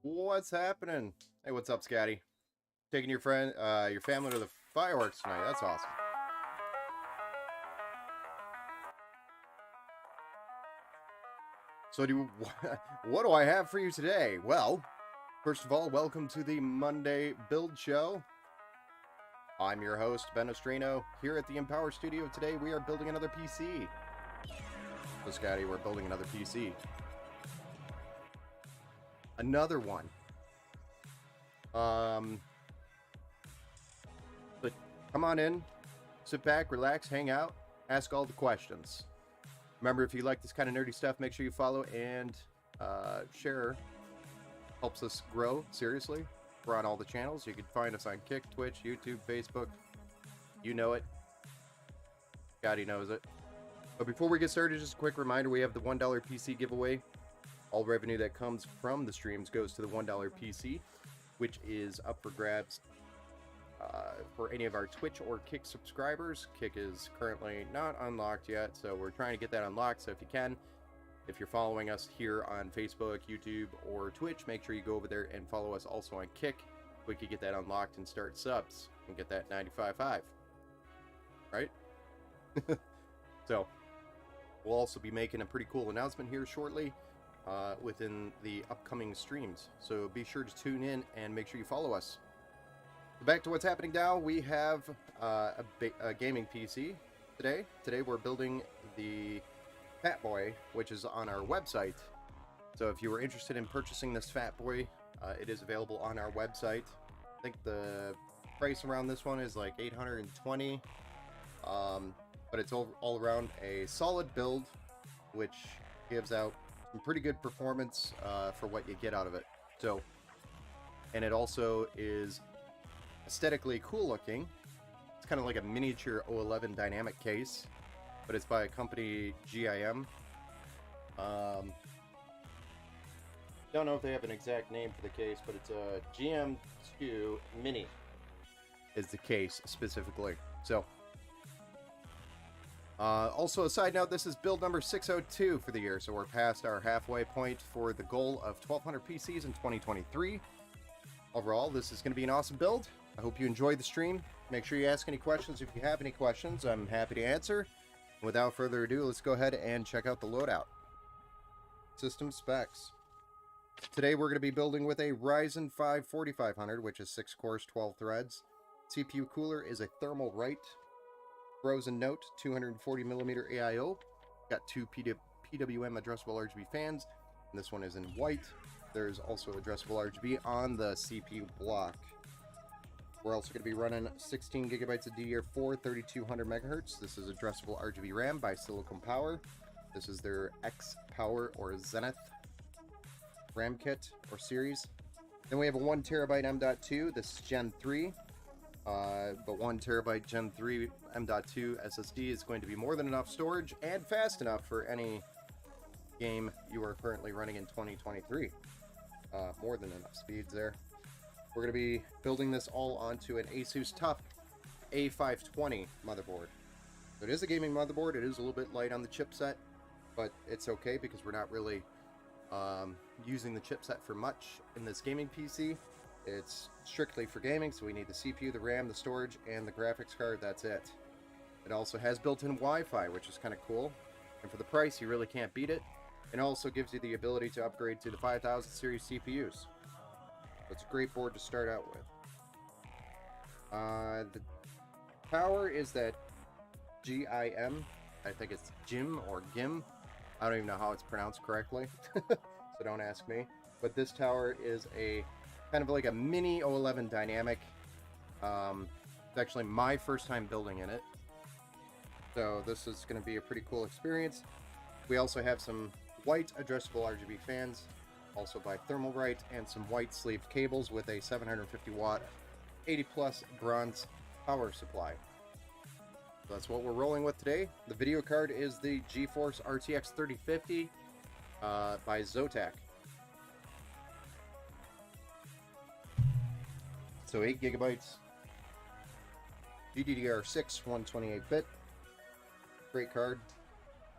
What's happening? Hey, what's up, Scotty? Taking your family to the fireworks tonight. That's awesome. So, what do I have for you today? Well, first of all, welcome to the Monday Build Show. I'm your host, Ben Ostrino. Here at the Empower Studio today, we are building another PC. So, Scotty, we're building another PC. Another one. But come on in, sit back, relax, hang out, ask all the questions. Remember, if you like this kind of nerdy stuff, make sure you follow and share. Helps us grow, seriously. We're on all the channels. You can find us on Kick, Twitch, YouTube, Facebook. You know it. Scotty knows it. But before we get started, just a quick reminder, we have the $1 PC giveaway. All revenue that comes from the streams goes to the $1 PC, which is up for grabs for any of our Twitch or Kick subscribers. Kick is currently not unlocked yet, so we're trying to get that unlocked. So if you can, if you're following us here on Facebook, YouTube, or Twitch, make sure you go over there and follow us also on Kick. We could get that unlocked and start subs and get that 95.5. Right? So we'll also be making a pretty cool announcement here shortly within the upcoming streams. So be sure to tune in and make sure you follow us. Back to what's happening now. We have a gaming PC today. Today we're building the Fat Boy, which is on our website. So if you were interested in purchasing this Fat Boy, it is available on our website. I think the price around this one is like $820, but it's all around a solid build, which gives out some pretty good performance for what you get out of it. So, and it also is aesthetically cool looking. It's kind of like a miniature O11 dynamic case, but it's by a company, GIM. Don't know if they have an exact name for the case, but it's a GM2 Mini is the case specifically. So also a side note, this is build number 602 for the year, so we're past our halfway point for the goal of 1,200 PCs in 2023. Overall, this is going to be an awesome build. I hope you enjoyed the stream. Make sure you ask any questions. If you have any questions, I'm happy to answer. Without further ado, let's go ahead and check out the loadout. System specs. Today we're going to be building with a Ryzen 5 4500, which is 6 cores, 12 threads. CPU cooler is a thermal right. Frozen Note 240mm AIO. Got two PWM addressable RGB fans. And this one is in white. There's also addressable RGB on the CPU block. We're also going to be running 16 gigabytes of DDR4, 3200 megahertz. This is addressable RGB RAM by Silicon Power. This is their X Power or Zenith RAM kit or series. Then we have a 1 terabyte M.2. This is Gen 3. But 1 terabyte Gen 3 M.2 SSD is going to be more than enough storage and fast enough for any game you are currently running in 2023. More than enough speeds there. We're going to be building this all onto an Asus TUF A520 motherboard. So it is a gaming motherboard. It is a little bit light on the chipset, but it's okay because we're not really using the chipset for much in this gaming PC. It's strictly for gaming, so we need the CPU, the RAM, the storage, and the graphics card. That's it. It also has built-in Wi-Fi, which is kind of cool. And for the price, you really can't beat it. And it also gives you the ability to upgrade to the 5000 series CPUs. It's a great board to start out with. The power is that GIM. I think it's GIM or GIM. I don't even know how it's pronounced correctly, so don't ask me. But this tower is a kind of like a mini O11 dynamic. It's actually my first time building in it, so this is going to be a pretty cool experience. We also have some white addressable RGB fans, also by Thermalright, and some white sleeved cables with a 750 watt 80 plus bronze power supply. So that's what we're rolling with today. The video card is the GeForce RTX 3050 by Zotac. So 8 gigabytes, GDDR6 128-bit. Great card.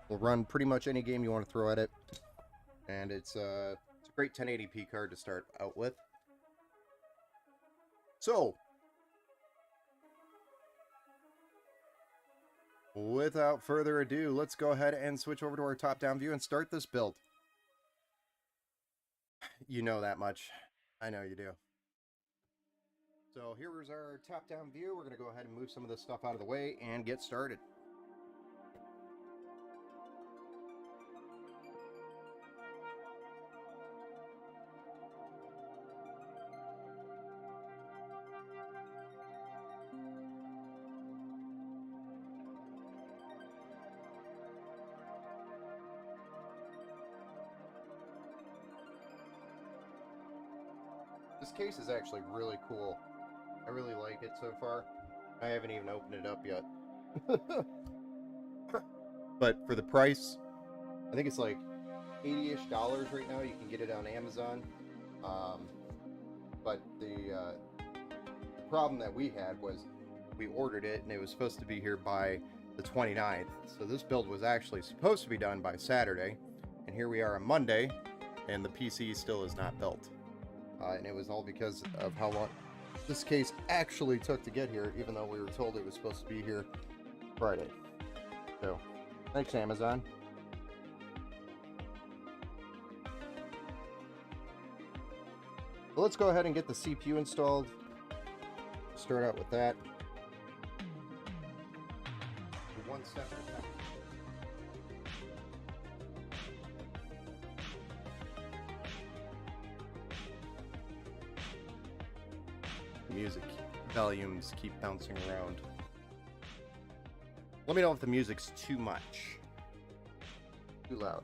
Will run pretty much any game you want to throw at it, and it's a Great 1080p card to start out with. So, without further ado, let's go ahead and switch over to our top-down view and start this build. You know that much. I know you do. So here's our top-down view. We're going to go ahead and move some of this stuff out of the way and get started. This case is actually really cool. I really like it so far. I haven't even opened it up yet. But for the price, I think it's like $80-ish right now. You can get it on Amazon. But the problem that we had was we ordered it and it was supposed to be here by the 29th. So this build was actually supposed to be done by Saturday. And here we are on Monday and the PC still is not built. And it was all because of how long this case actually took to get here, even though we were told it was supposed to be here Friday. So, thanks, Amazon. So let's go ahead and get the CPU installed. Start out with that. One step at a time. Music volumes keep bouncing around. Let me know if the music's too much. Too loud.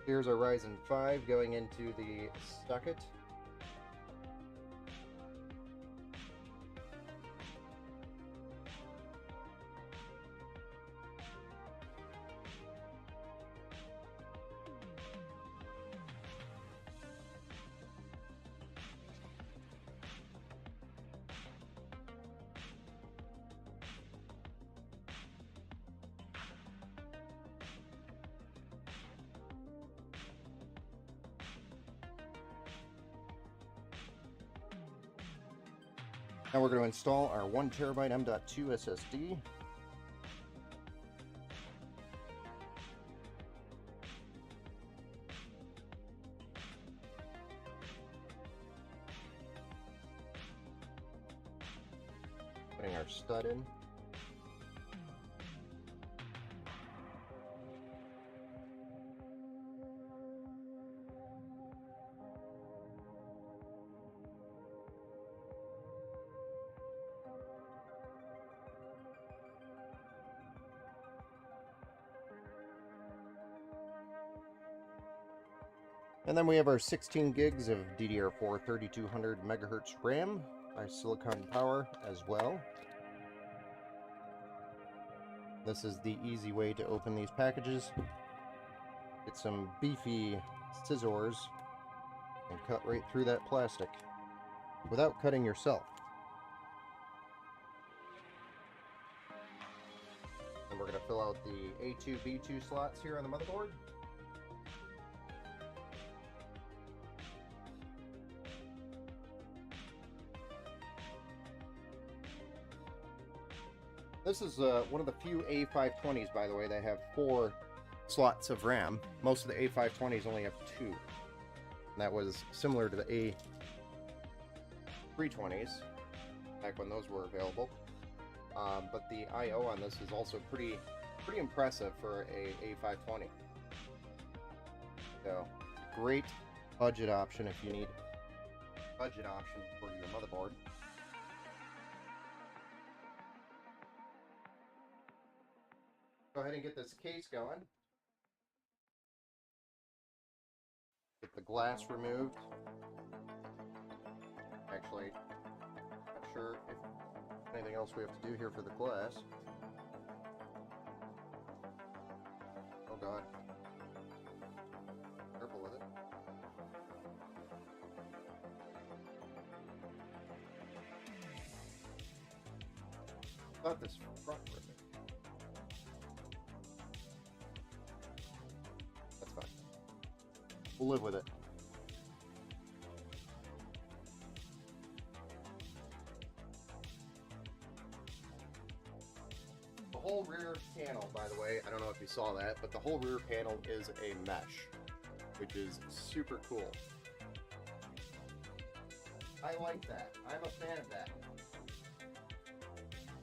Here's our Ryzen 5 going into the socket. Now we're going to install our 1TB M.2 SSD. Putting our stud in. And then we have our 16 gigs of DDR4 3200 MHz RAM by Silicon Power as well. This is the easy way to open these packages. Get some beefy scissors and cut right through that plastic without cutting yourself. And we're going to fill out the A2, B2 slots here on the motherboard. This is one of the few A520s, by the way, that have 4 slots of RAM. Most of the A520s only have 2. And that was similar to the A320s, back when those were available. But the I/O on this is also pretty impressive for a A520. So, great budget option if you need a budget option for your motherboard. Go ahead and get this case going. Get the glass removed. Actually, not sure if anything else we have to do here for the glass. Oh god. Careful with it. Thought this front for a minute. We'll live with it. The whole rear panel, by the way, I don't know if you saw that, but the whole rear panel is a mesh, which is super cool. I like that. I'm a fan of that.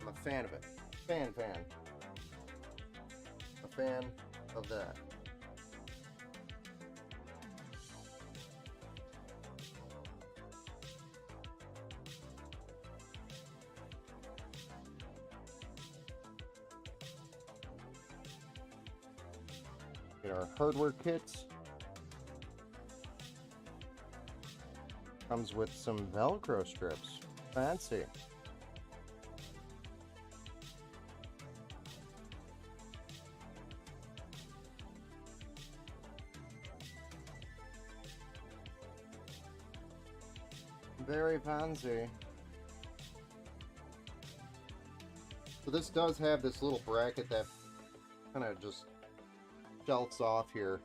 I'm a fan of it. Fan. A fan of that. Get our hardware kits. Comes with some Velcro strips. Fancy. Very fancy. So this does have this little bracket that kind of just shelves off here,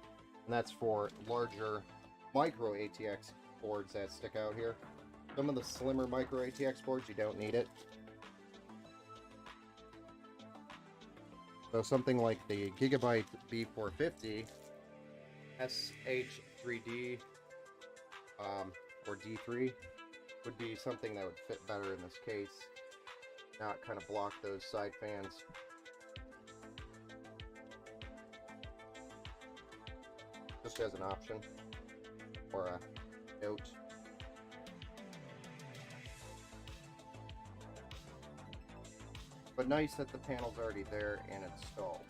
and that's for larger micro ATX boards that stick out here. Some of the slimmer micro ATX boards, you don't need it. So something like the Gigabyte B450 SH3D or D3 would be something that would fit better in this case, not kind of block those side fans. Just as an option or a note. But nice that the panel's already there and installed.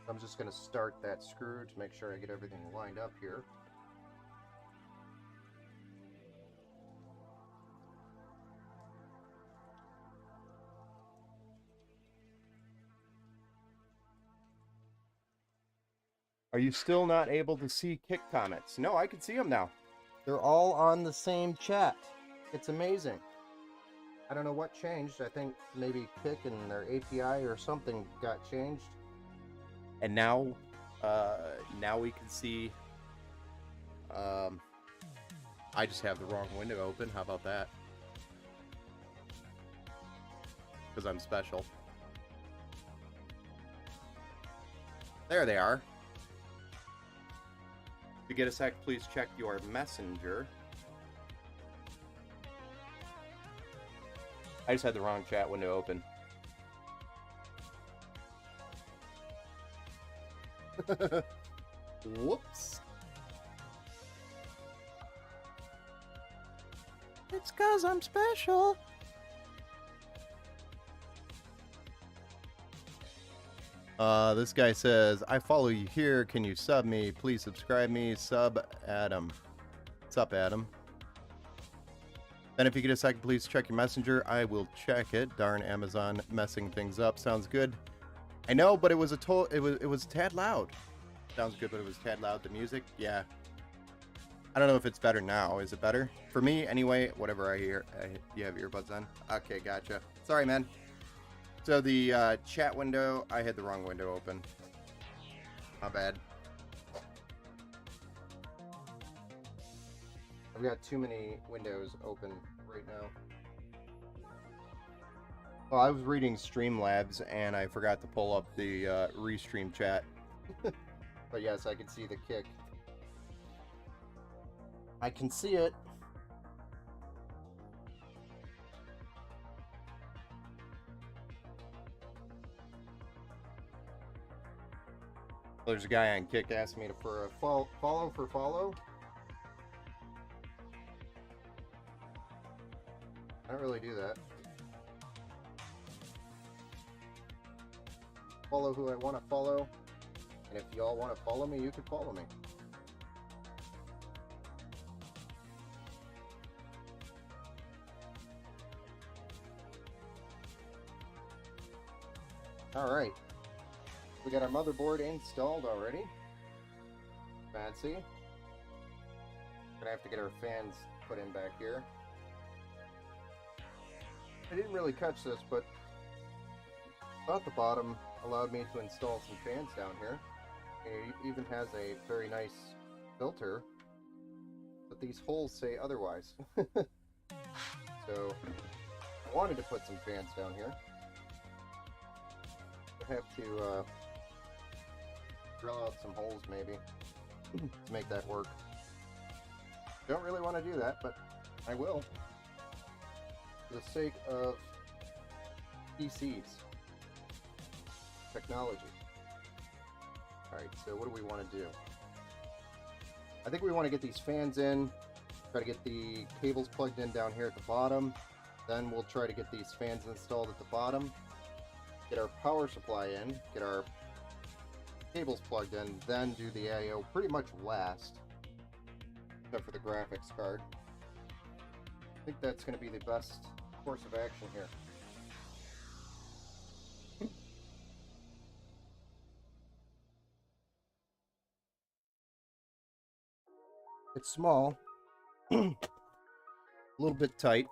I'm just going to start that screw to make sure I get everything lined up here. Are you still not able to see Kick comments? No, I can see them now. They're all on the same chat. It's amazing. I don't know what changed. I think maybe Kick and their API or something got changed. And now we can see. I just have the wrong window open. How about that? Because I'm special. There they are. To get a sec, please check your messenger. I just had the wrong chat window open. Whoops. It's 'cause I'm special. This guy says, I follow you here. Can you sub me? Please subscribe me. Sub Adam. What's up, Adam? And if you get a second, please check your messenger. I will check it. Darn Amazon messing things up. Sounds good. I know, but it was it was tad loud. Sounds good, but it was tad loud. The music, yeah. I don't know if it's better now. Is it better? For me, anyway, whatever I hear. You have earbuds on? Okay, gotcha. Sorry, man. So the chat window, I had the wrong window open. My bad. I've got too many windows open right now. Well, I was reading Streamlabs and I forgot to pull up the Restream chat. But yes, I can see the Kick. I can see it. There's a guy on Kick asking me for a follow for follow. I don't really do that. Follow who I want to follow. And if y'all want to follow me, you can follow me. Alright. We got our motherboard installed already. Fancy. Gonna have to get our fans put in back here. I didn't really catch this, but I thought the bottom allowed me to install some fans down here. It even has a very nice filter, but these holes say otherwise. So I wanted to put some fans down here. I have to drill out some holes maybe to make that work. Don't really want to do that, but I will, for the sake of PCs, technology. Alright, so what do we want to do? I think we want to get these fans in, try to get the cables plugged in down here at the bottom, then we'll try to get these fans installed at the bottom, get our power supply in, get our cables plugged in, then do the I/O pretty much last, except for the graphics card. I think that's going to be the best course of action here. It's small, a little bit tight.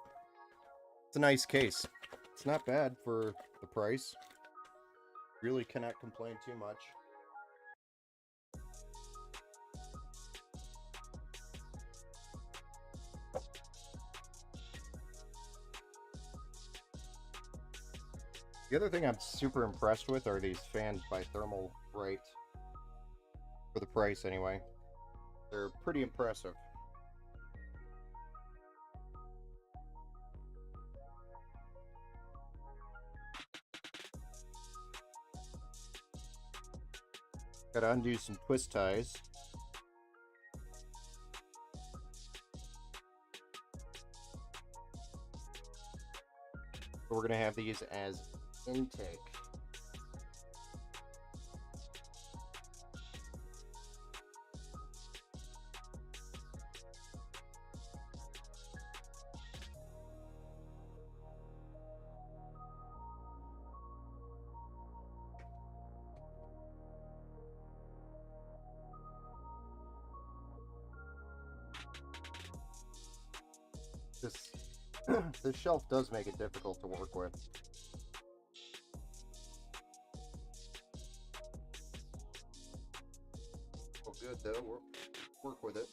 It's a nice case. It's not bad for the price. Really cannot complain too much. The other thing I'm super impressed with are these fans by Thermal Right. For the price, anyway. They're pretty impressive. Gotta undo some twist ties. We're gonna have these as intake. This shelf does make it difficult to work with. Well, good though. We'll work with it.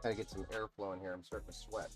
Gotta get some airflow in here. I'm starting to sweat.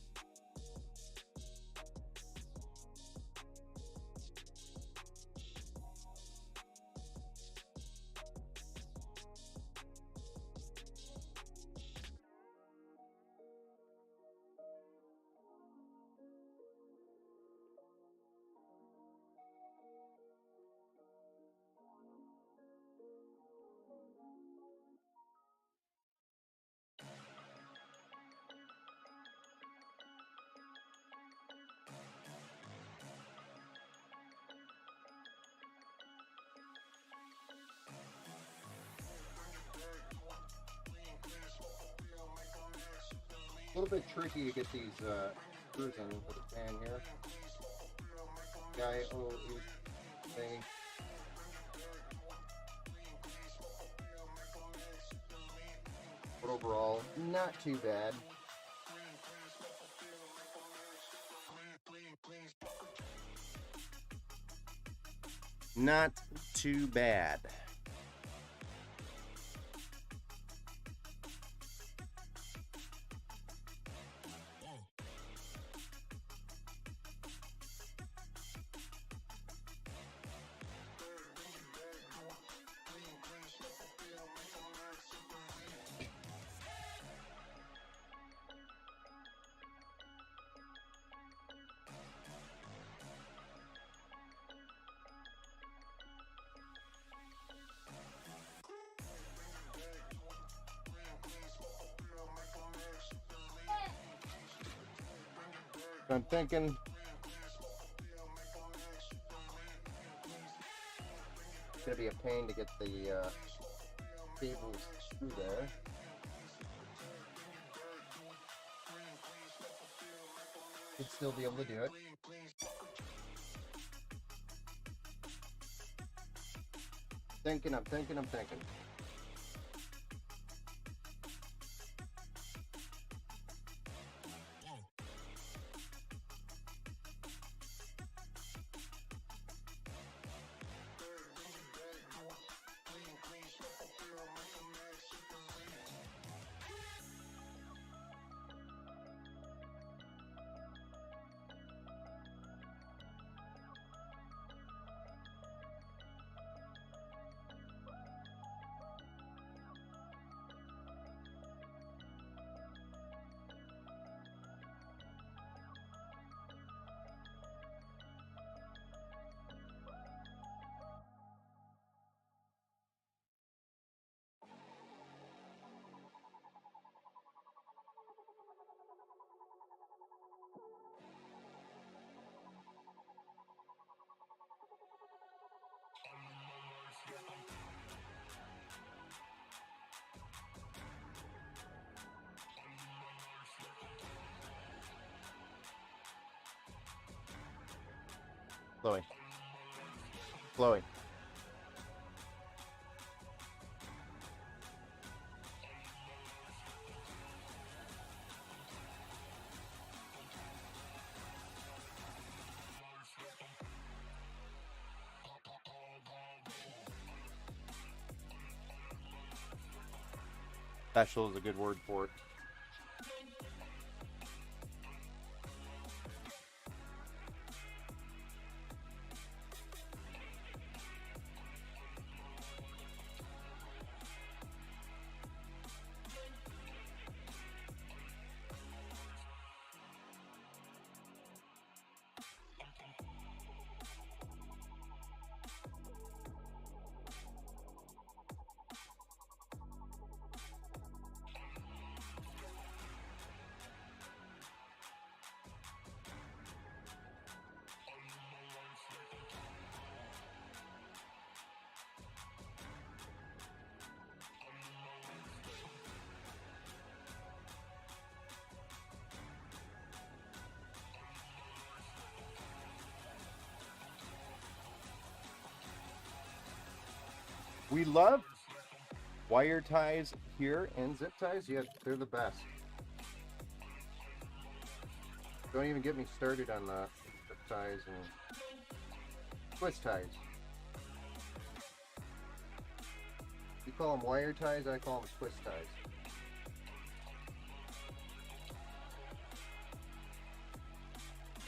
A little bit tricky to get these screws in for the fan here. thing. But overall, not too bad. Not too bad. I'm thinking. It's gonna be a pain to get the cables through there. Should still be able to do it. I'm thinking. Chloe. Special is a good word for it. We love wire ties here and zip ties. Yeah, they're the best. Don't even get me started on the zip ties and twist ties. You call them wire ties, I call them twist ties.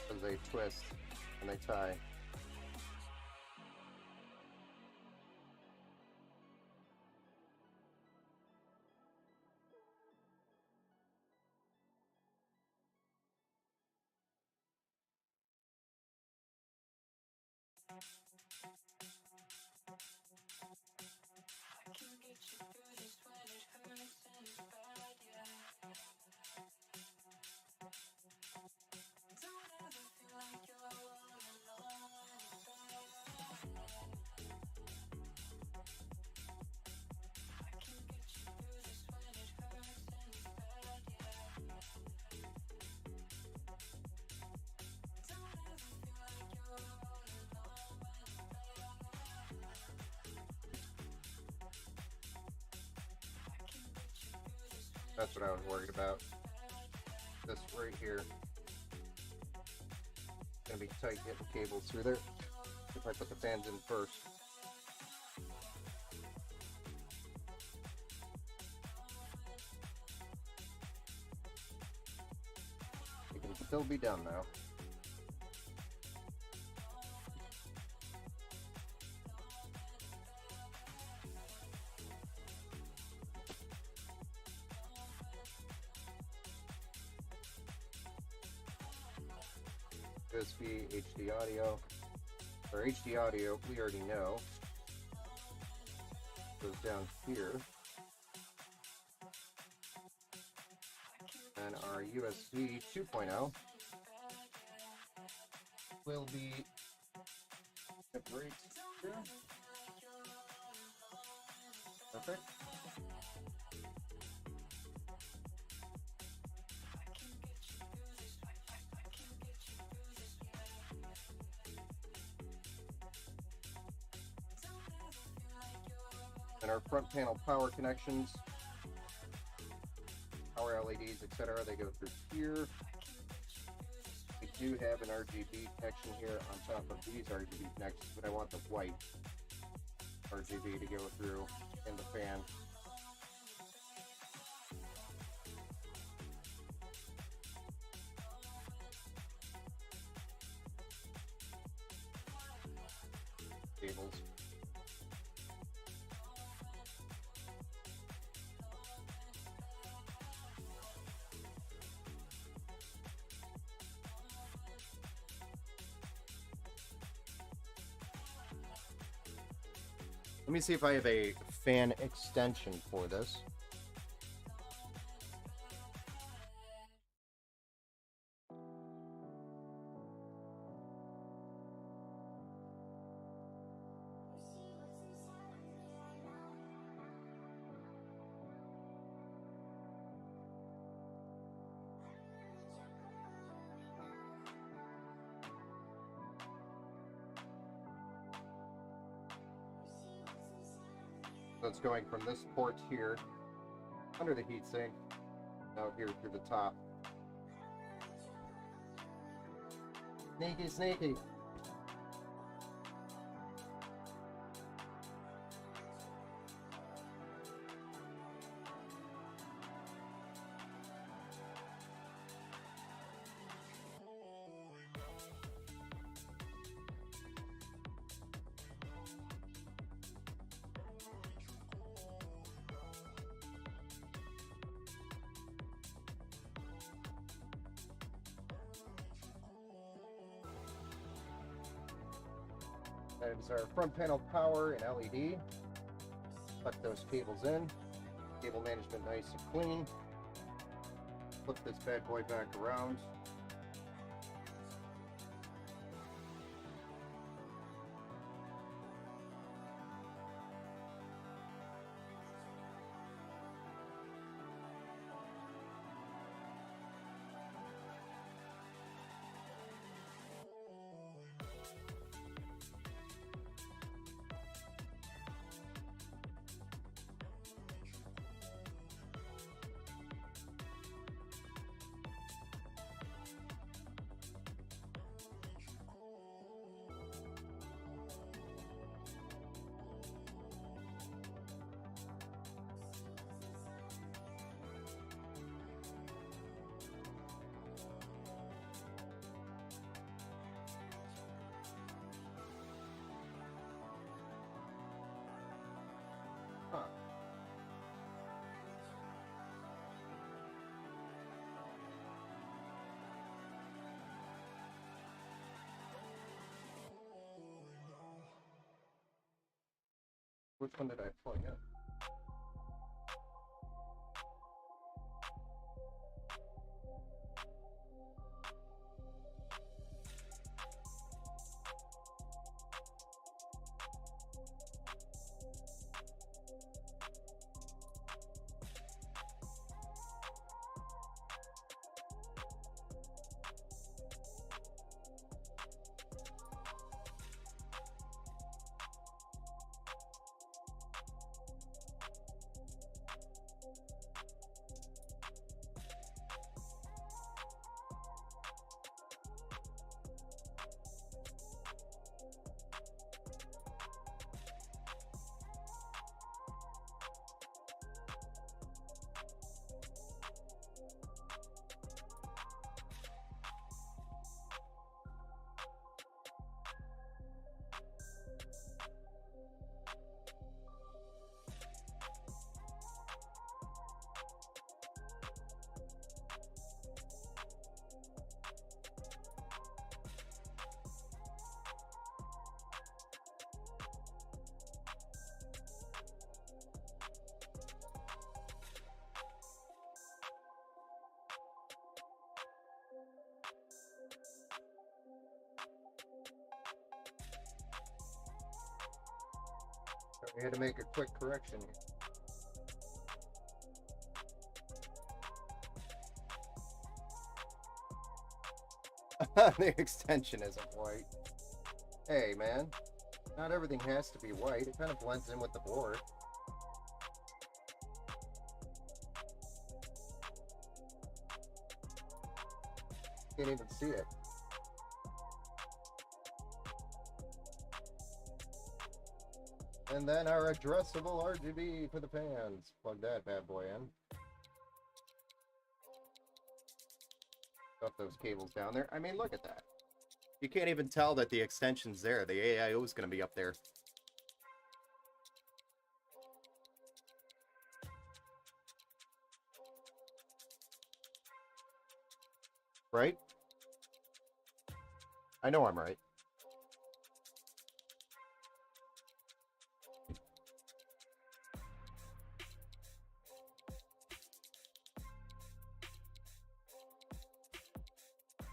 Because they twist and they tie. That's what I was worried about. This right here. Gonna be tight getting cables through there if I put the fans in first. It can still be done though. USB, HD audio, or HD audio, we already know, goes down here, and our USB 2.0 will be right here. Perfect. And our front panel power connections, power LEDs, etc., they go through here. We do have an RGB connection here on top of these RGB connections, but I want the white RGB to go through in the fan. Cables. Let me see if I have a fan extension for this. So it's going from this port here, under the heatsink, out here through the top. Sneaky, sneaky. That is our front panel power and LED. Tuck those cables in. Cable management nice and clean. Flip this bad boy back around. Huh. Which one did I plug in? So we had to make a quick correction here. The extension isn't white. Hey, man. Not everything has to be white. It kind of blends in with the board. Can't even see it. And then our addressable RGB for the fans. Plug that bad boy in. Stuff those cables down there. I mean, look at that. You can't even tell that the extension's there. The AIO is going to be up there. Right? I know I'm right.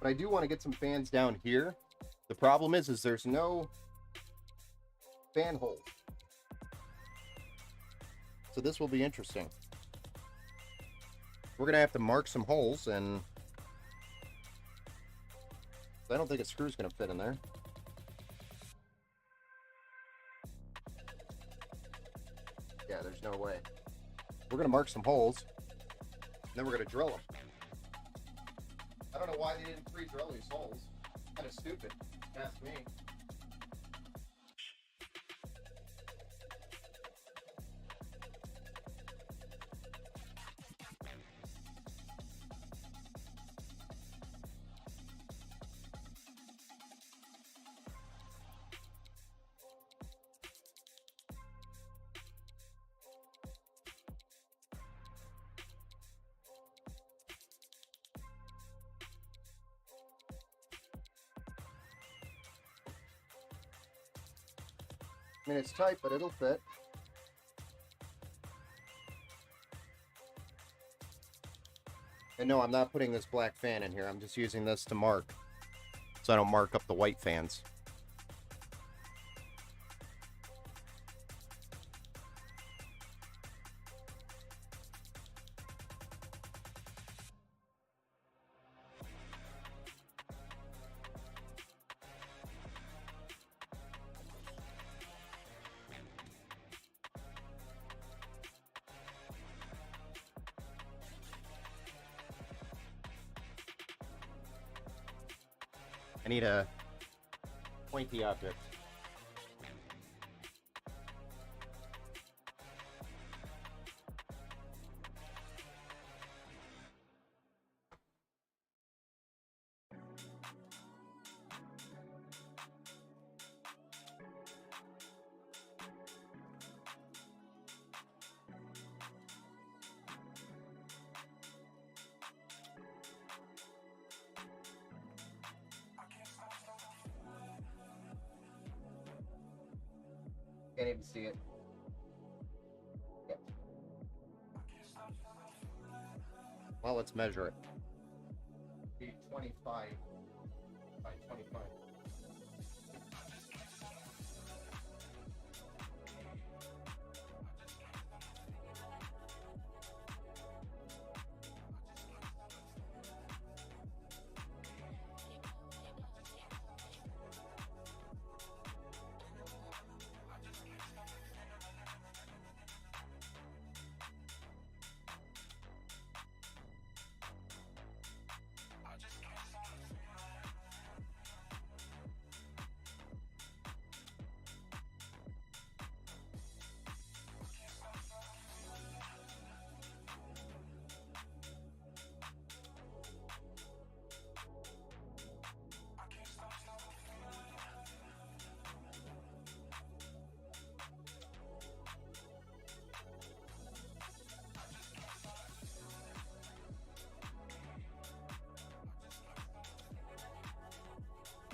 But I do want to get some fans down here. The problem is there's no fan hole. So this will be interesting. We're going to have to mark some holes, and I don't think a screw's going to fit in there. Yeah, there's no way. We're going to mark some holes, and then we're going to drill them. I don't know why they didn't pre-drill these holes. Kind of stupid, if you ask me. I mean, it's tight, but it'll fit. And no, I'm not putting this black fan in here. I'm just using this to mark, so I don't mark up the white fans. I need a pointy object. Can't even see it. Yep. Well, let's measure it. 25 by 25.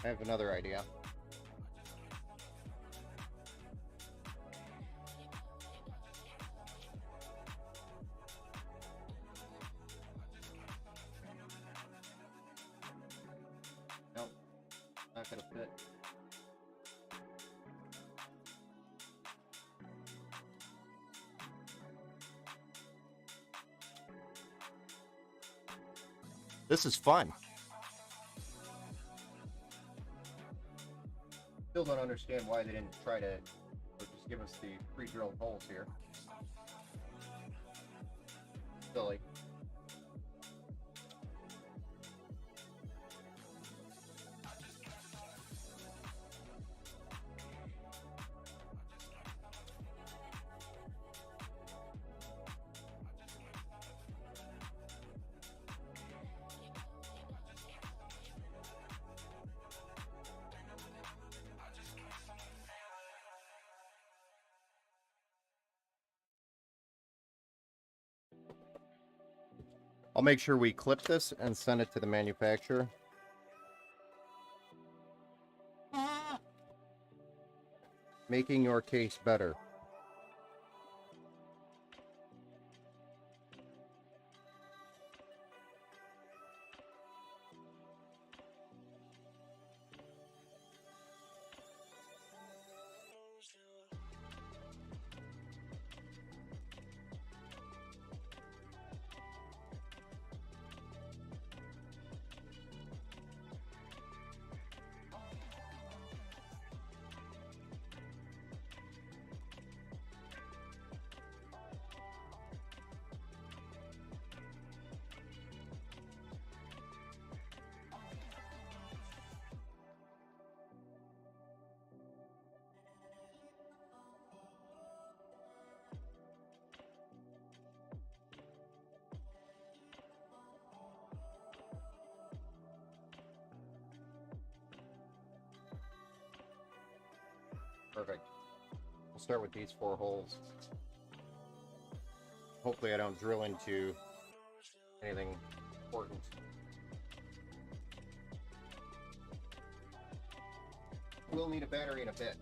I have another idea. Nope, not gonna fit. This is fun. Still don't understand why they didn't try to just give us the pre-drilled holes here. Silly. I'll make sure we clip this and send it to the manufacturer. Making your case better. Perfect. We'll start with these 4 holes. Hopefully I don't drill into anything important. We'll need a battery in a bit.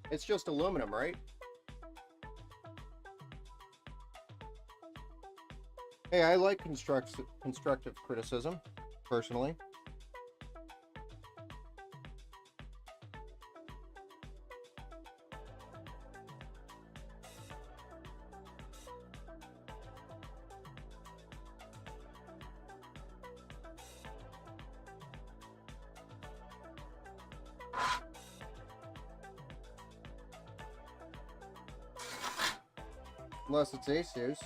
It's just aluminum, right? Hey, I like constructive criticism, personally. Unless it's Asus.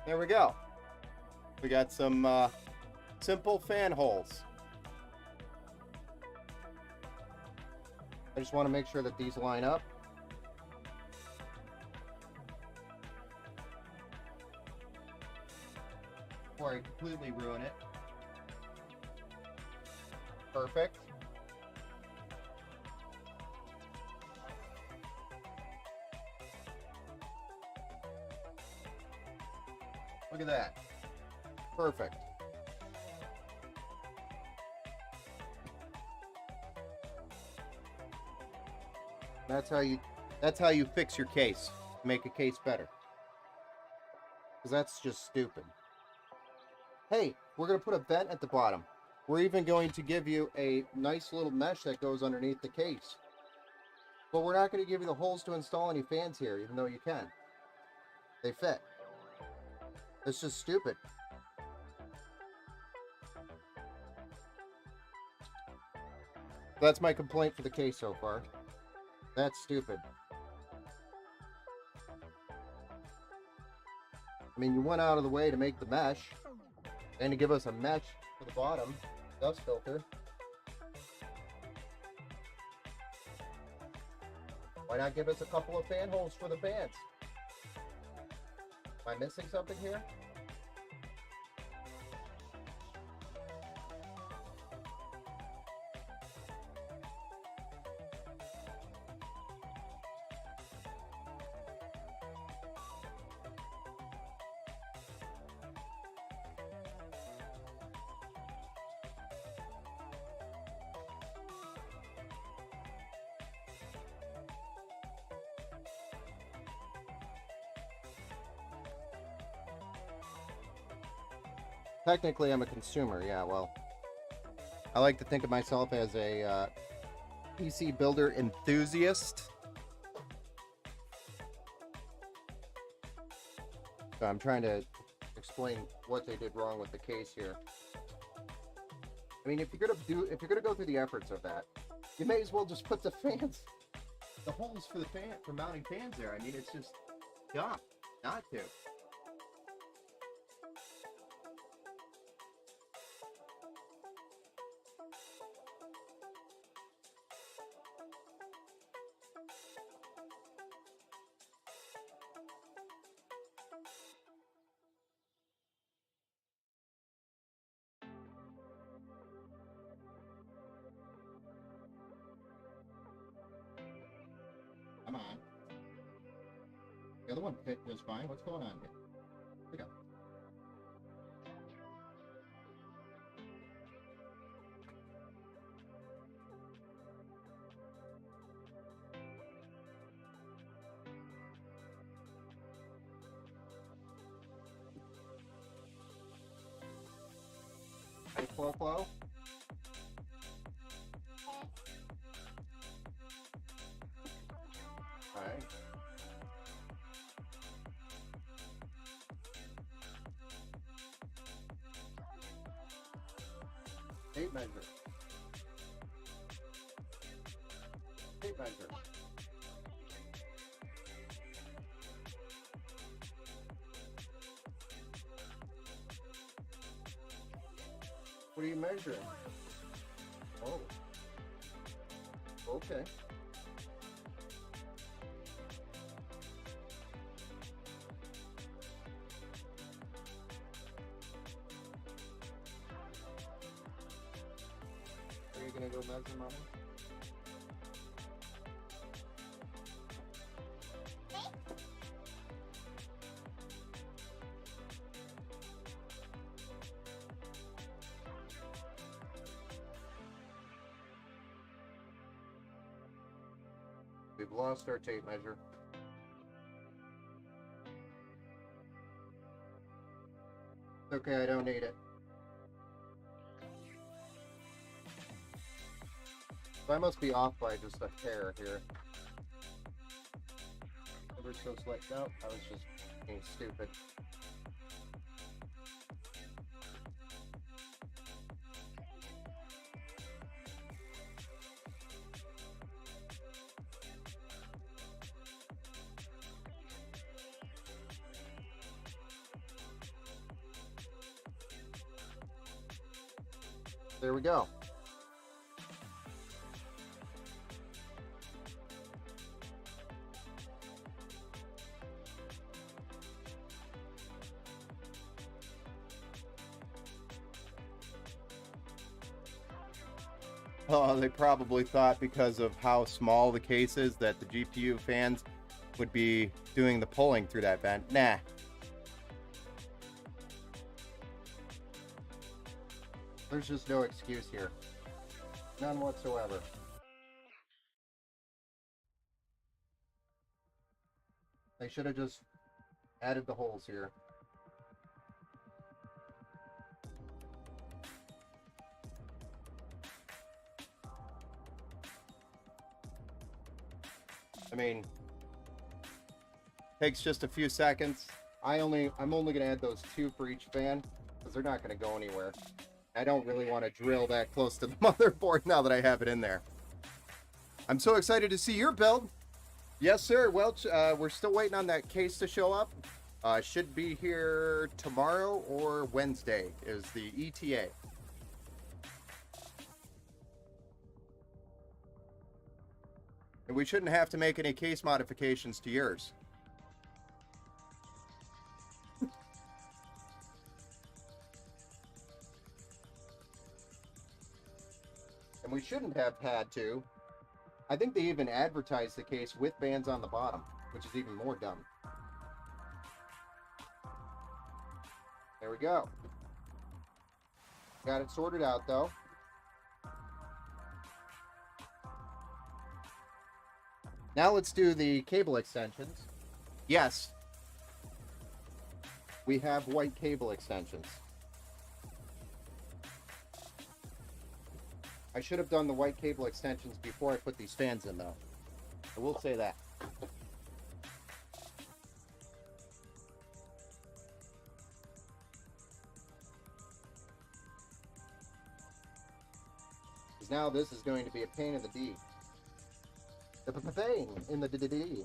There we go. We got some simple fan holes. I just want to make sure that these line up. Before I completely ruin it. Perfect. Look at that. Perfect. That's how you fix your case. Make a case better. Because that's just stupid. Hey, we're going to put a vent at the bottom. We're even going to give you a nice little mesh that goes underneath the case. But we're not going to give you the holes to install any fans here, even though you can. They fit. It's just stupid. That's my complaint for the case so far. That's stupid. I mean, you went out of the way to make the mesh and to give us a mesh for the bottom dust filter. Why not give us a couple of fan holes for the fans? Am I missing something here? Technically, I'm a consumer, yeah, well. I like to think of myself as a PC builder enthusiast. So I'm trying to explain what they did wrong with the case here. I mean, if you're gonna go through the efforts of that, you may as well just put the fans, the holes for mounting fans there. I mean, it's just dumb not to. Come on. The other one fit just fine. What's going on here? Here we go. Hey, Flo. Alright. Tape measure. Tape measure. What are you measuring? Oh. Okay. Are you gonna go measure, Mommy? We've lost our tape measure. It's okay, I don't need it. So I must be off by just a hair here. Ever so slight. No, I was just being stupid. There we go. Oh, they probably thought because of how small the case is that the GPU fans would be doing the pulling through that vent. Nah. There's just no excuse here. None whatsoever. They should have just added the holes here. I mean, takes just a few seconds. I'm only going to add those 2 for each fan because they're not going to go anywhere. I don't really want to drill that close to the motherboard now that I have it in there. I'm so excited to see your build. Yes, sir. Well, we're still waiting on that case to show up. Should be here tomorrow or Wednesday is the ETA. And we shouldn't have to make any case modifications to yours. And we shouldn't have had to. I think they even advertised the case with bands on the bottom, which is even more dumb. There we go. Got it sorted out, though. Now let's do the cable extensions. Yes, we have white cable extensions. I should have done the white cable extensions before I put these fans in, though. I will say that. Because now this is going to be a pain in the D. The pain in the D.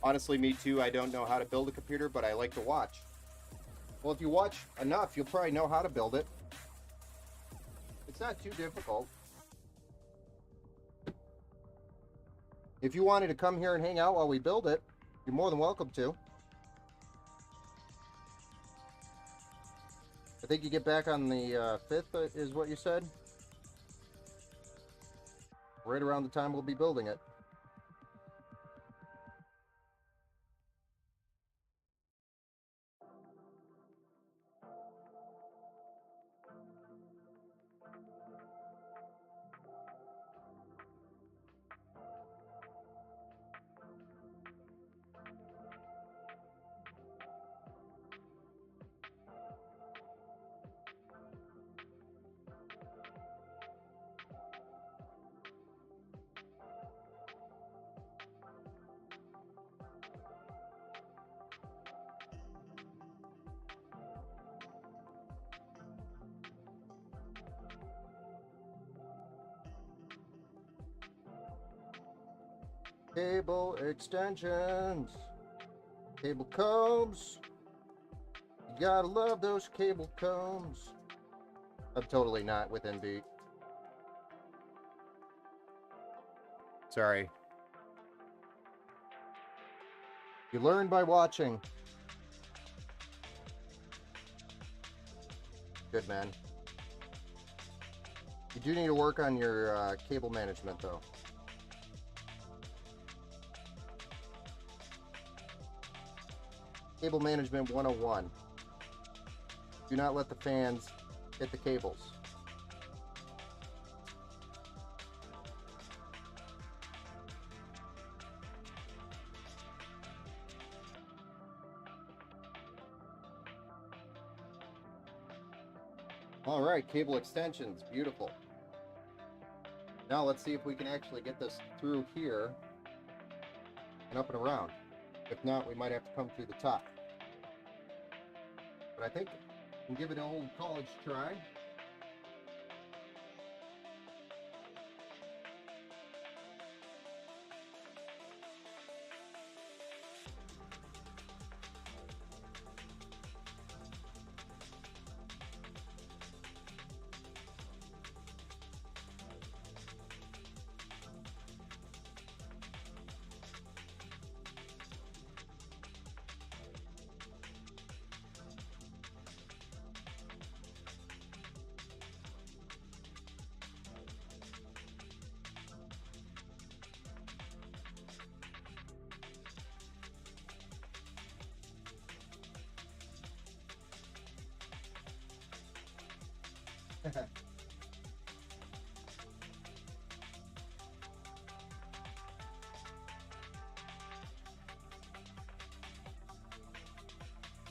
Honestly, me too. I don't know how to build a computer, but I like to watch. Well, if you watch enough, you'll probably know how to build it. It's not too difficult. If you wanted to come here and hang out while we build it, you're more than welcome to. I think you get back on the 5th, is what you said? Right around the time we'll be building it. Cable extensions, cable combs. You gotta love those cable combs. I'm totally not within beat. Sorry. You learn by watching. Good, man. You do need to work on your cable management, though. Cable Management 101. Do not let the fans hit the cables. All right, cable extensions, beautiful. Now let's see if we can actually get this through here and up and around. If not, we might have to come through the top. But I think we can give it an old college try.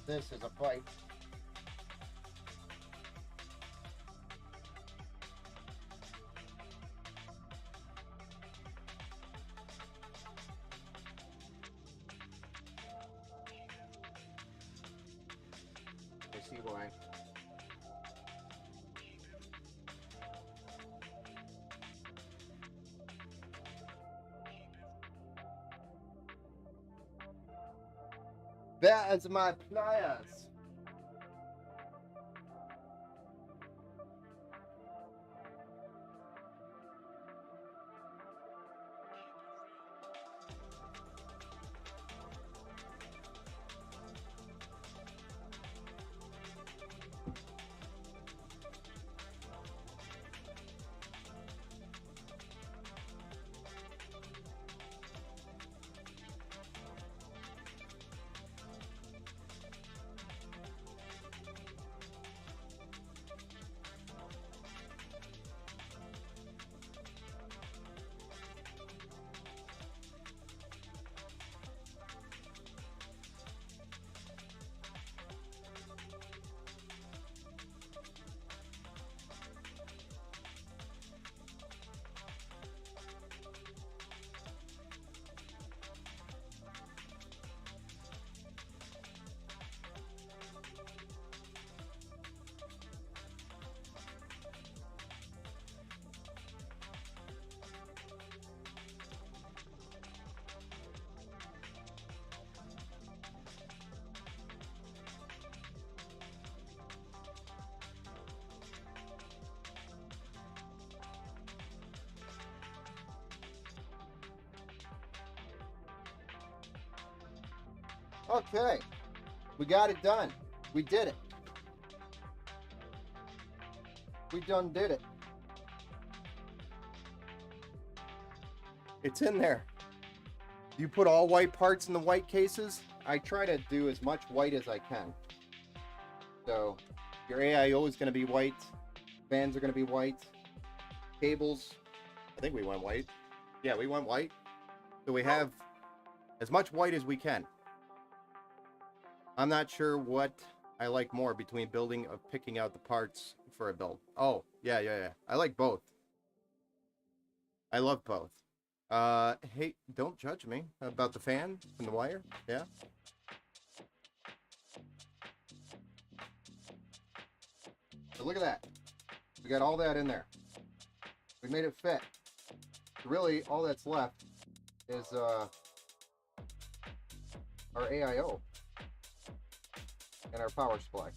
This is a fight. I see why. There's my pliers. Okay, we got it done. We did it. We done did it. It's in there. You put all white parts in the white cases. I try to do as much white as I can. So your AIO is going to be white. Fans are going to be white. Cables, I think we went white. Yeah, we went white. So we have as much white as we can. I'm not sure what I like more between building or picking out the parts for a build. Oh, yeah. I like both. I love both. Hey, don't judge me about the fan and the wire. Yeah. So look at that. We got all that in there. We made it fit. Really, all that's left is our AIO and our power supply,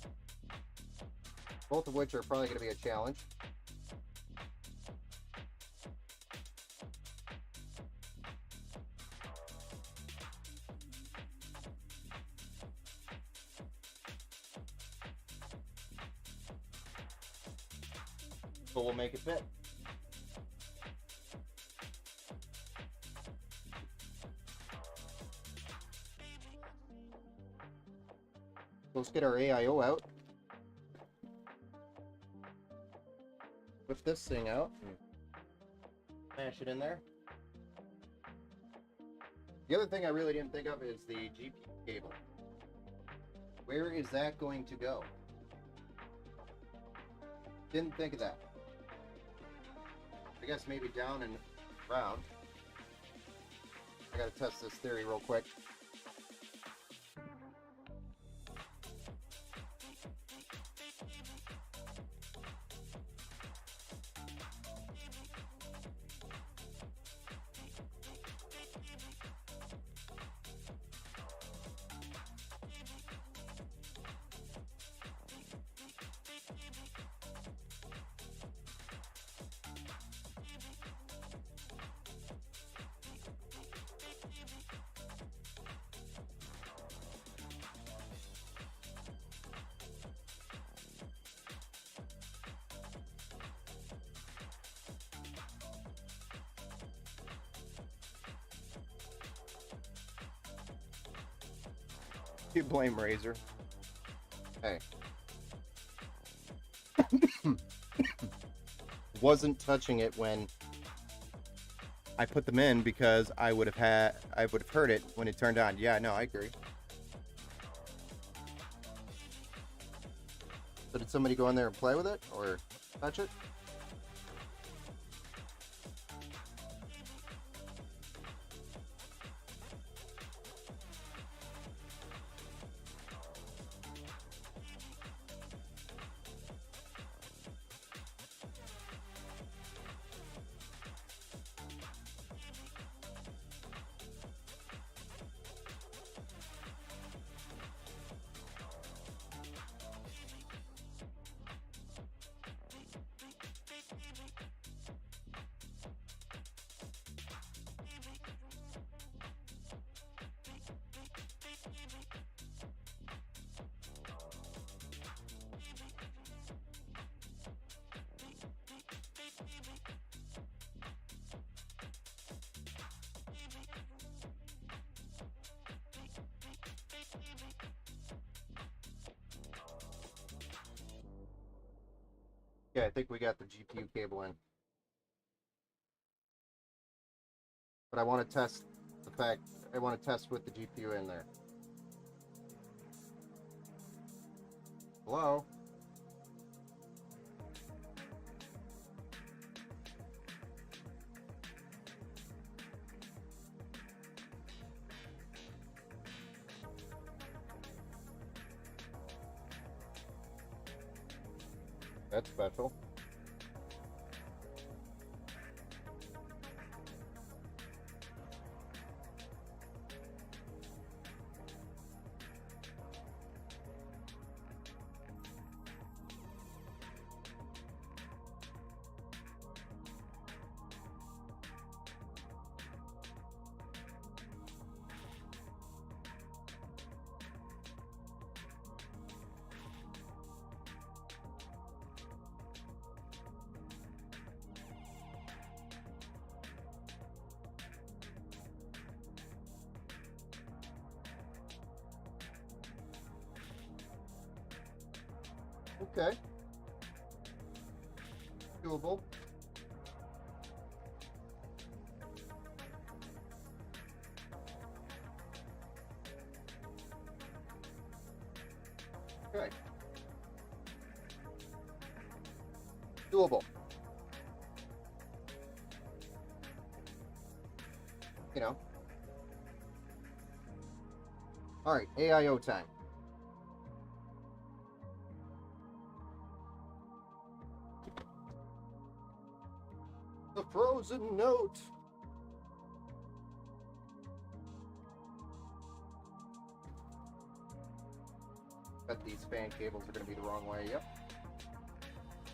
both of which are probably going to be a challenge. But we'll make it fit. Let's get our AIO out. Whip this thing out and smash it in there. The other thing I really didn't think of is the GPU cable. Where is that going to go? Didn't think of that. I guess maybe down and around. I gotta test this theory real quick. You blame Razor. Hey. wasn't touching it when I put them in because I would have heard it when it turned on. Yeah, no, I agree. So did somebody go in there and play with it or touch it? Yeah, I think we got the GPU cable in. But I want to test the fact, I want to test with the GPU in there. Hello? That's special. Okay. Doable. Okay. Doable. You know. All right, AIO time. The frozen note. Bet these fan cables are going to be the wrong way. Yep.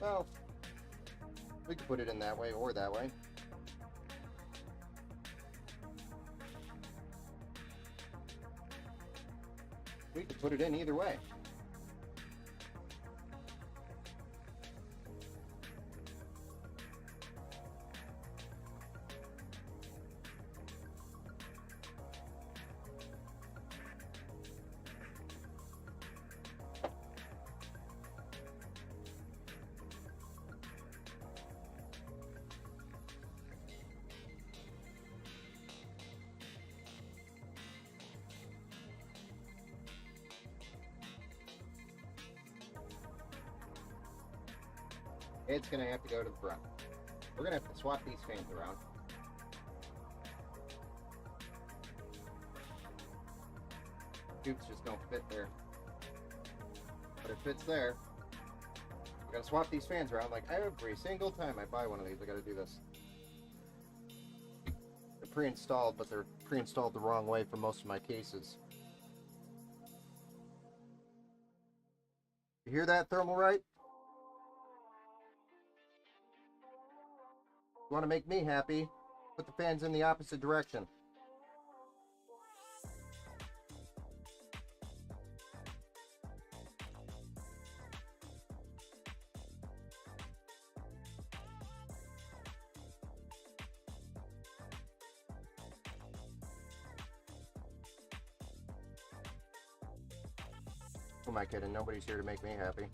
Well, we could put it in that way or that way. We could put it in either way. It's going to have to go to the front. We're going to have to swap these fans around. Tubes just don't fit there. But it fits there. We got to swap these fans around like every single time I buy one of these. I got to do this. They're pre-installed, but they're pre-installed the wrong way for most of my cases. You hear that, thermal right? You want to make me happy, put the fans in the opposite direction. Who am I kidding? Nobody's here to make me happy.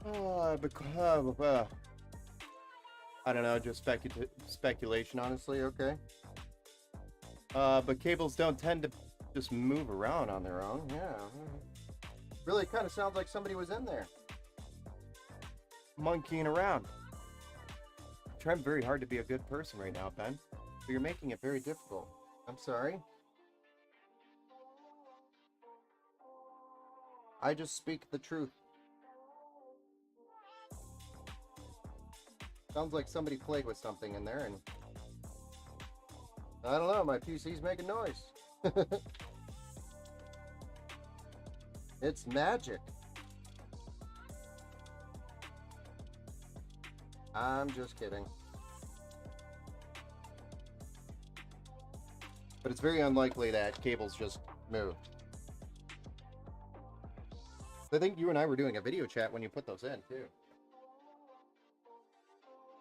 I don't know, just speculation, honestly. Okay. But cables don't tend to just move around on their own. Yeah. Really kind of sounds like somebody was in there monkeying around. I'm trying very hard to be a good person right now, Ben, but you're making it very difficult. I'm sorry. I just speak the truth. Sounds like somebody played with something in there, and I don't know, my PC's making noise. It's magic. I'm just kidding. But it's very unlikely that cables just moved. I think you and I were doing a video chat when you put those in, too.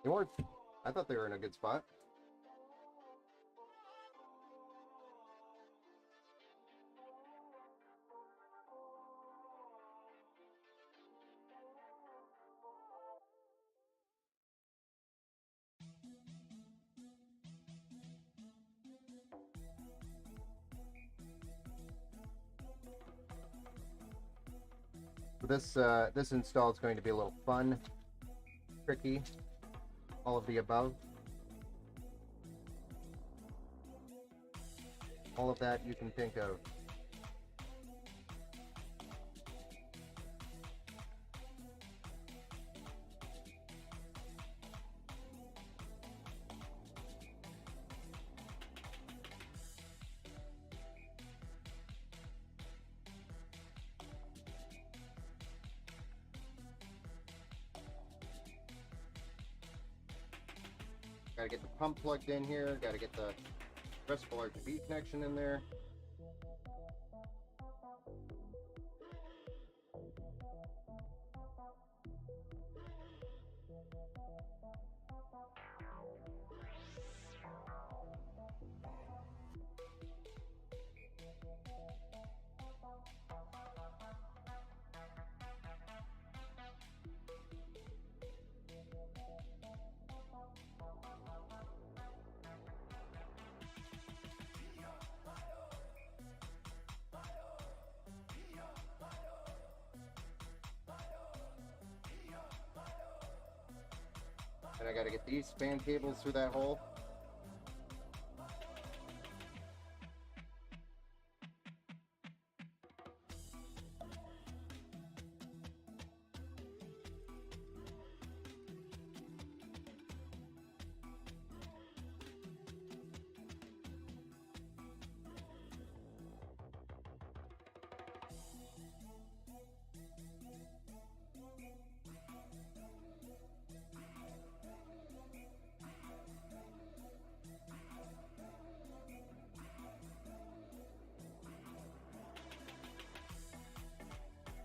They weren't. I thought they were in a good spot. This install is going to be a little fun, tricky, all of the above. All of that you can think of. Got to get the pump plugged in here. Got to get the restful RGB connection in there. And I got to get these span cables through that hole.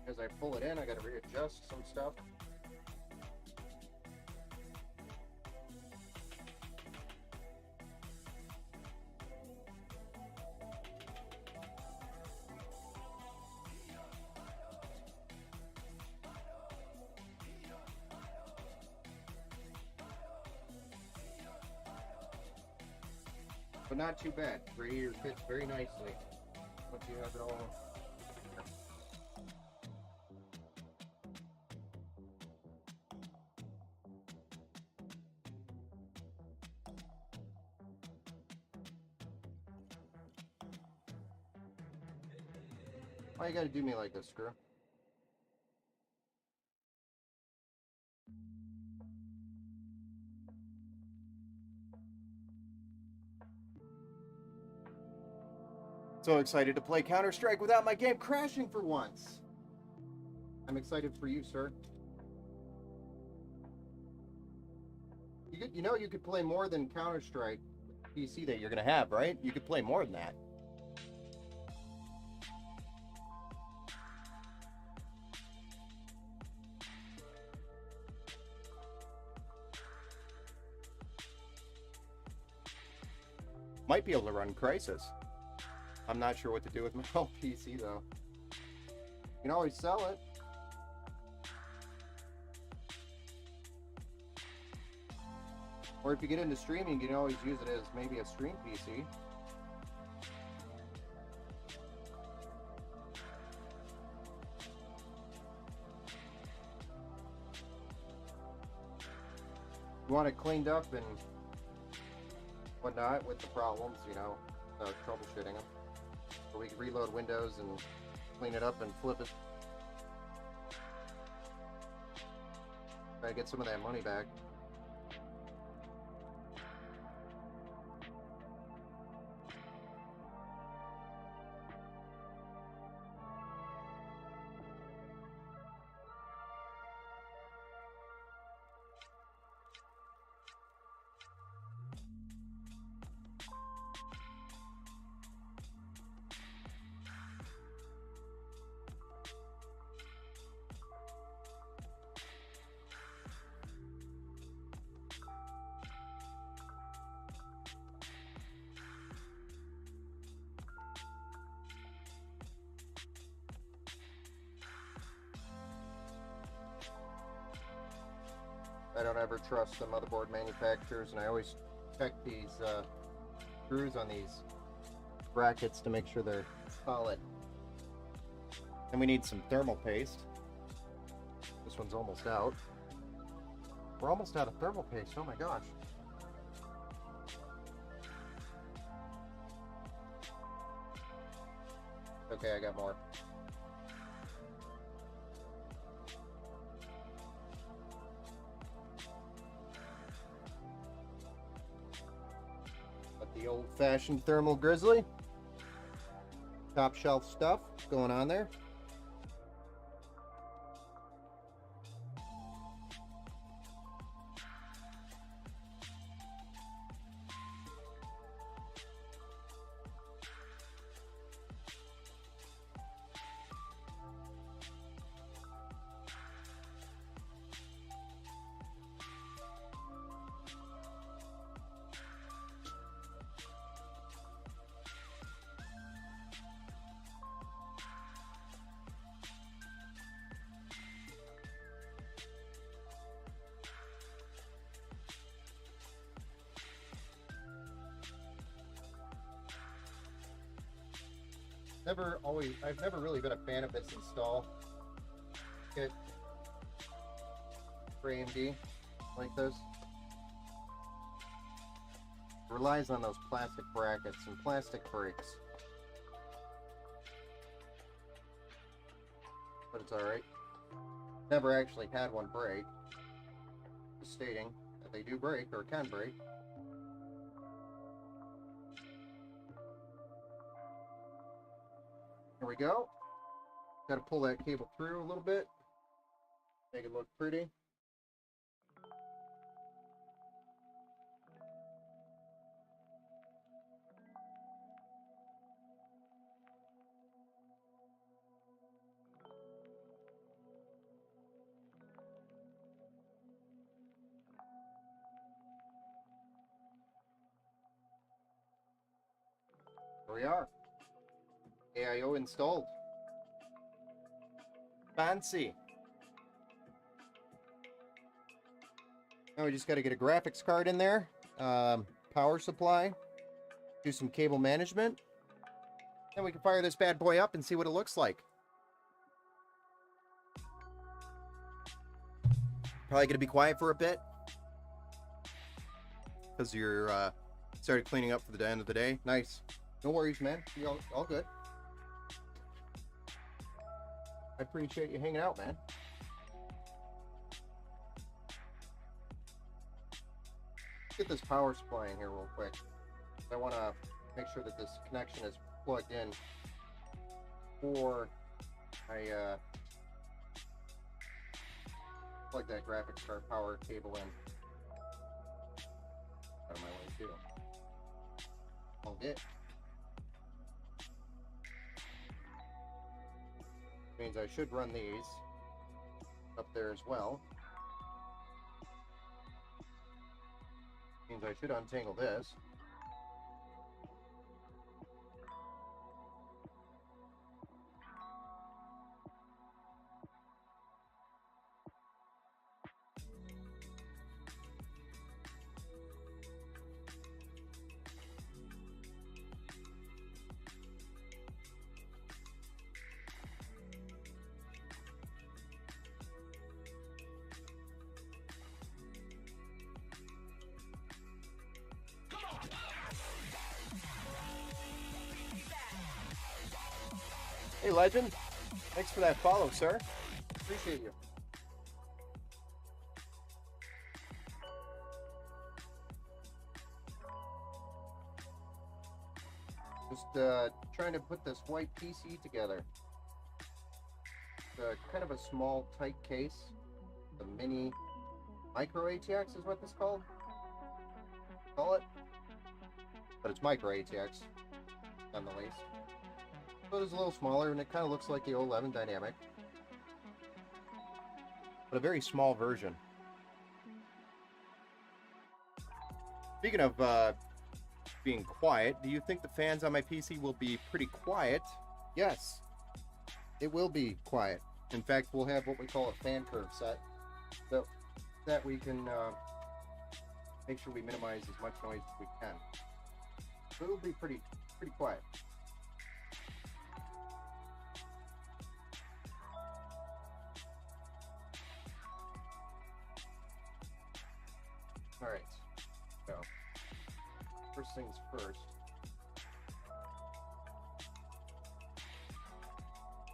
As I pull it in, I got to readjust some stuff. But not too bad. Radiator fits very nicely once you have it all. Why you gotta do me like this, screw? So excited to play Counter-Strike without my game crashing for once. I'm excited for you, sir. You know you could play more than Counter-Strike PC that you're gonna have, right? You could play more than that. Might be able to run Crisis. I'm not sure what to do with my old PC though. You can always sell it. Or if you get into streaming, you can always use it as maybe a stream PC. You want it cleaned up and whatnot with the problems, you know, troubleshooting them. So we can reload Windows and clean it up and flip it. Try to get some of that money back. I don't ever trust the motherboard manufacturers, and I always check these screws on these brackets to make sure they're solid. And we need some thermal paste. This one's almost out. We're almost out of thermal paste, oh my gosh. Okay, I got more. The old-fashioned thermal grizzly. Top shelf stuff going on there. I've never really been a fan of this install kit for AMD like this. It relies on those plastic brackets and plastic brakes, but it's alright. Never actually had one break. Just stating that they do break or can break. Here we go. Got to pull that cable through a little bit, make it look pretty. Here we are. AIO installed. Fancy. Now we just got to get a graphics card in there, power supply, do some cable management, then we can fire this bad boy up and see what it looks like. Probably going to be quiet for a bit because you're started cleaning up for the end of the day. Nice. No worries, man. You all good. I appreciate you hanging out, man. Get this power supply in here real quick. I want to make sure that this connection is plugged in before I plug that graphics card power cable in. Out of my way too. Okay. Means I should run these up there as well. Means I should untangle this. legend. Thanks for that follow, sir. Appreciate you. Just trying to put this white PC together. It's kind of a small, tight case. The mini micro ATX is what this called. Call it. But it's micro ATX, nonetheless. So it is a little smaller, and it kind of looks like the 011 Dynamic, but a very small version. Speaking of being quiet, do you think the fans on my PC will be pretty quiet? Yes, it will be quiet. In fact, we'll have what we call a fan curve set, so that we can make sure we minimize as much noise as we can. So it'll be pretty quiet. All right, so first things first.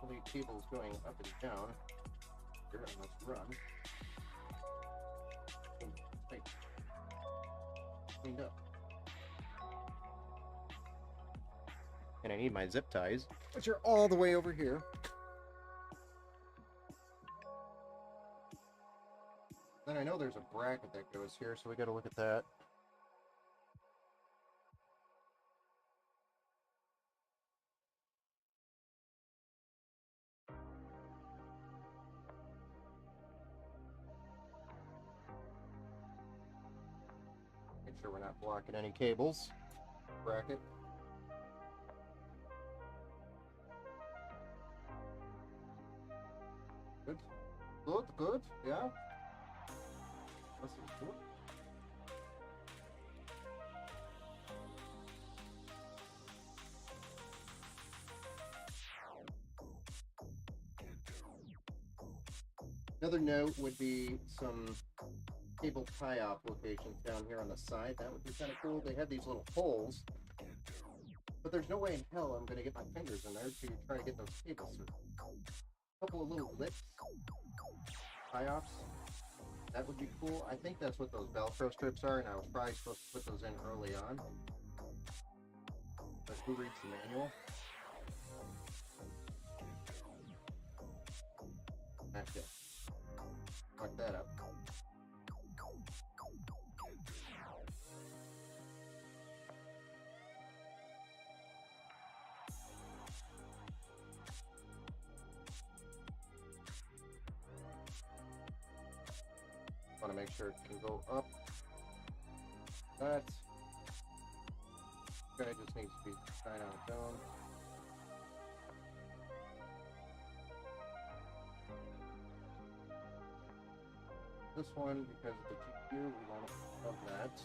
All the cables going up and down. Here, and let's run. Cleaned up. And I need my zip ties, which are all the way over here. Then I know there's a bracket that goes here, so we got to look at that. Make sure we're not blocking any cables. Bracket. Good. Good. Yeah. This is good. Another note would be some cable tie-off locations down here on the side. That would be kind of cool. They have these little holes, but there's no way in hell I'm going to get my fingers in there to try to get those cables through. A couple of little lips, tie-offs. That would be cool. I think that's what those Velcro strips are, and I was probably supposed to put those in early on. But who reads the manual? Okay. Fuck that up. Want to make sure it can go up. That guy just needs to be tied on its own. This one, because of the GPU, we want to above that.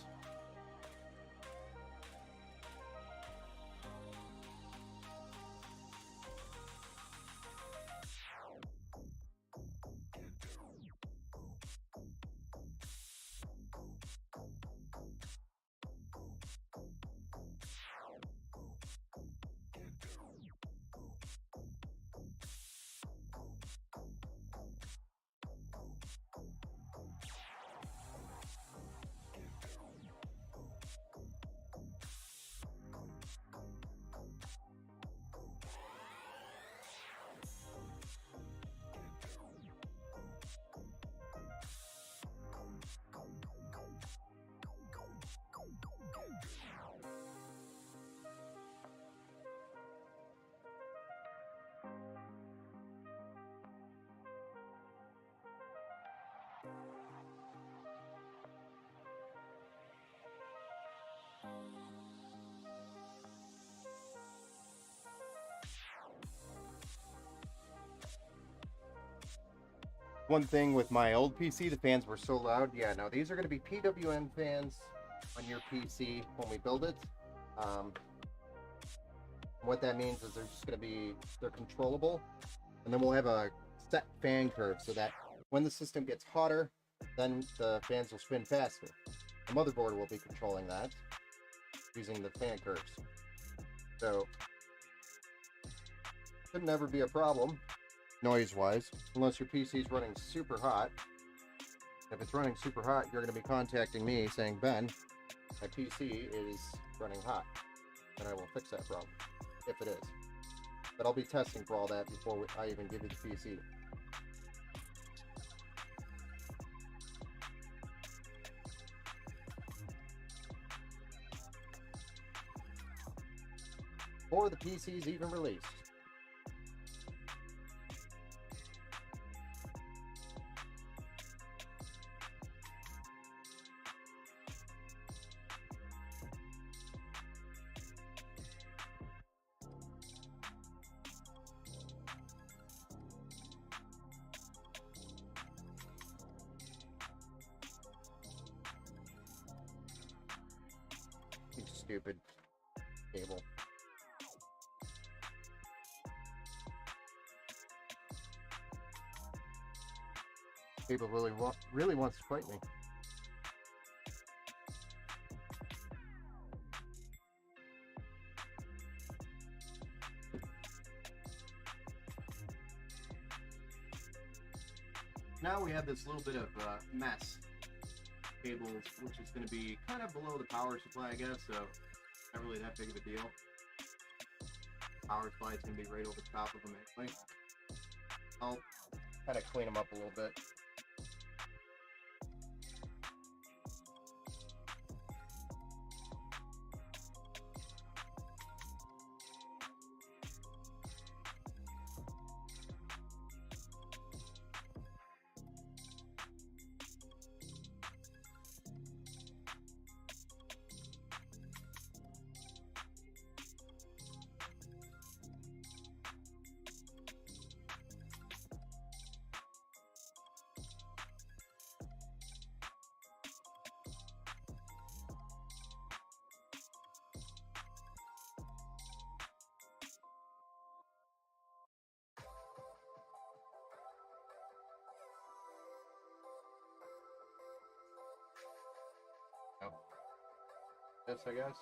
One thing with my old PC, the fans were so loud. Yeah, now these are going to be PWM fans on your PC when we build it. What that means is they're just going to be, they're controllable. And then we'll have a set fan curve so that when the system gets hotter, then the fans will spin faster. The motherboard will be controlling that using the fan curves. So Should never be a problem, noise-wise, unless your PC's running super hot. If it's running super hot, you're going to be contacting me saying, Ben, my PC is running hot, and I will fix that problem, if it is. But I'll be testing for all that before I even give you the PC. Before the PC's even released. You stupid cable. Cable really wants to fight me. Now we have this little bit of mess cables, which is going to be kind of below the power supply, I guess, so not really that big of a deal. Power supply is going to be right over the top of them anyway. I'll kind of clean them up a little bit. Oh. This, I guess.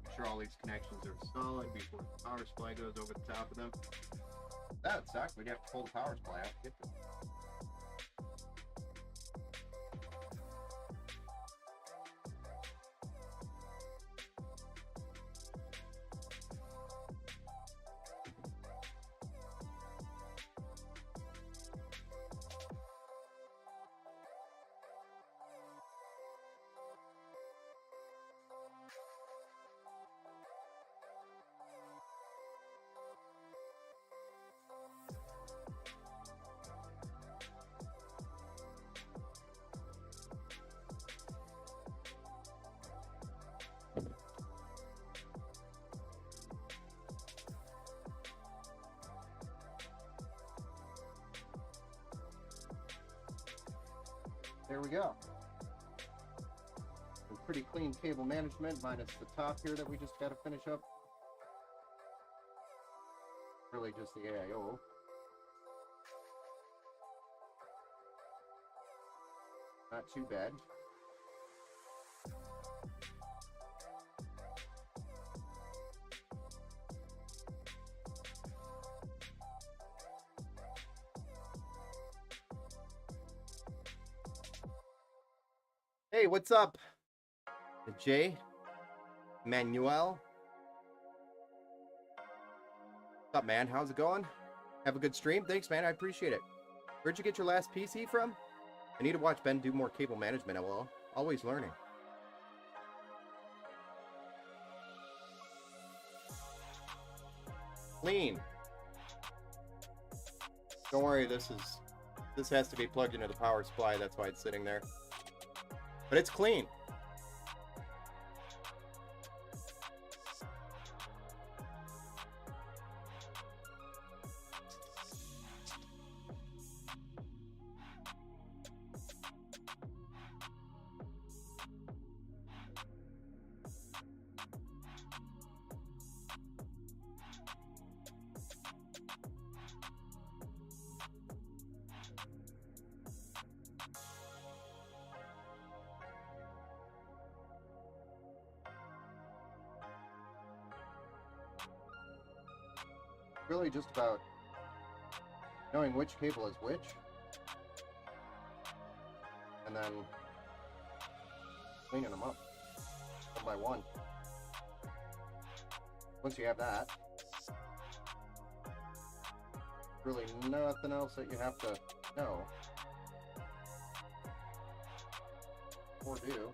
Make sure all these connections are solid before the power supply goes over the top of them. That sucks. We'd have to pull the power supply out to get this. There we go. Some pretty clean cable management, minus the top here that we just got to finish up. Really just the AIO. Not too bad. Hey, what's up? Jay? Manuel? What's up, man? How's it going? Have a good stream? Thanks, man. I appreciate it. Where'd you get your last PC from? I need to watch Ben do more cable management. LOL. Always learning. Clean. Don't worry, this has to be plugged into the power supply, that's why it's sitting there. But it's clean. Really just about knowing which cable is which, and then cleaning them up one by one. Once you have that, really nothing else that you have to know or do.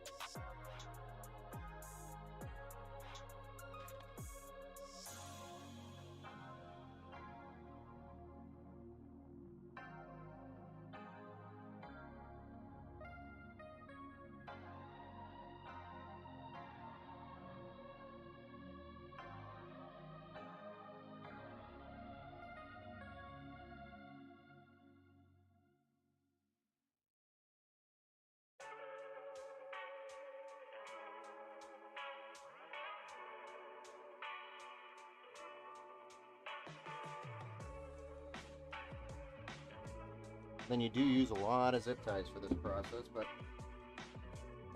Then you do use a lot of zip ties for this process, but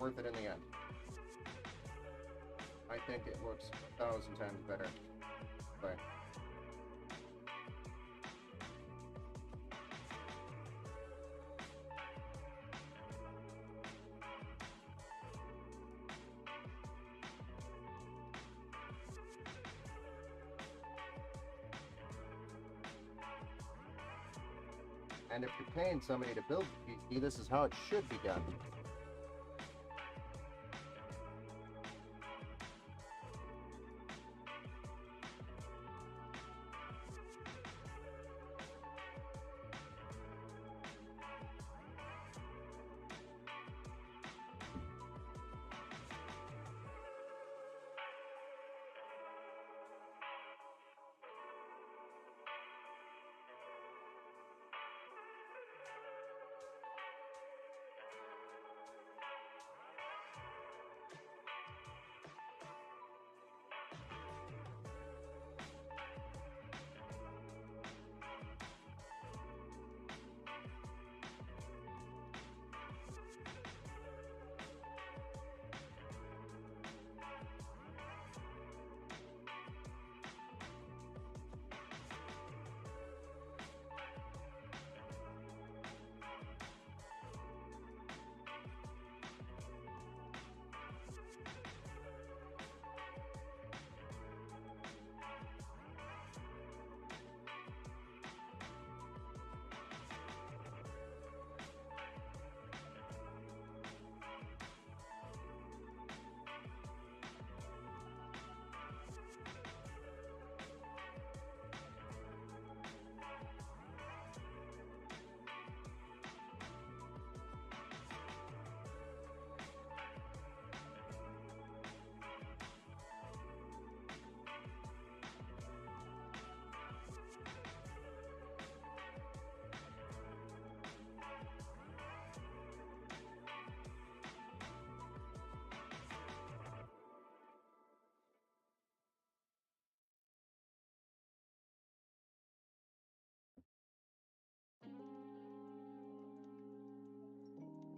worth it in the end. I think it looks 1,000 times better. But and if you're paying somebody to build the PC, this is how it should be done.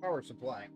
power supply.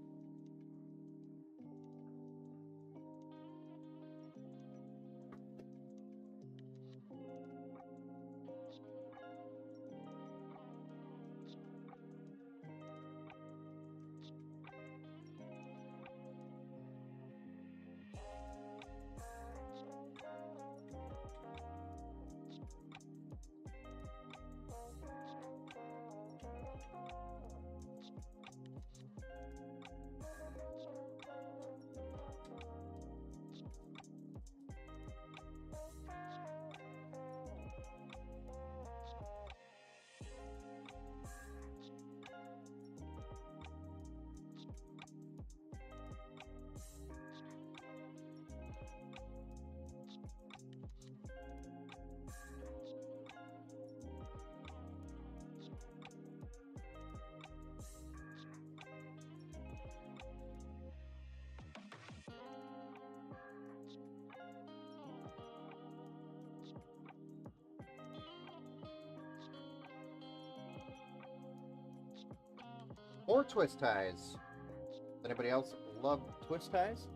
More twist ties. Anybody else love twist ties?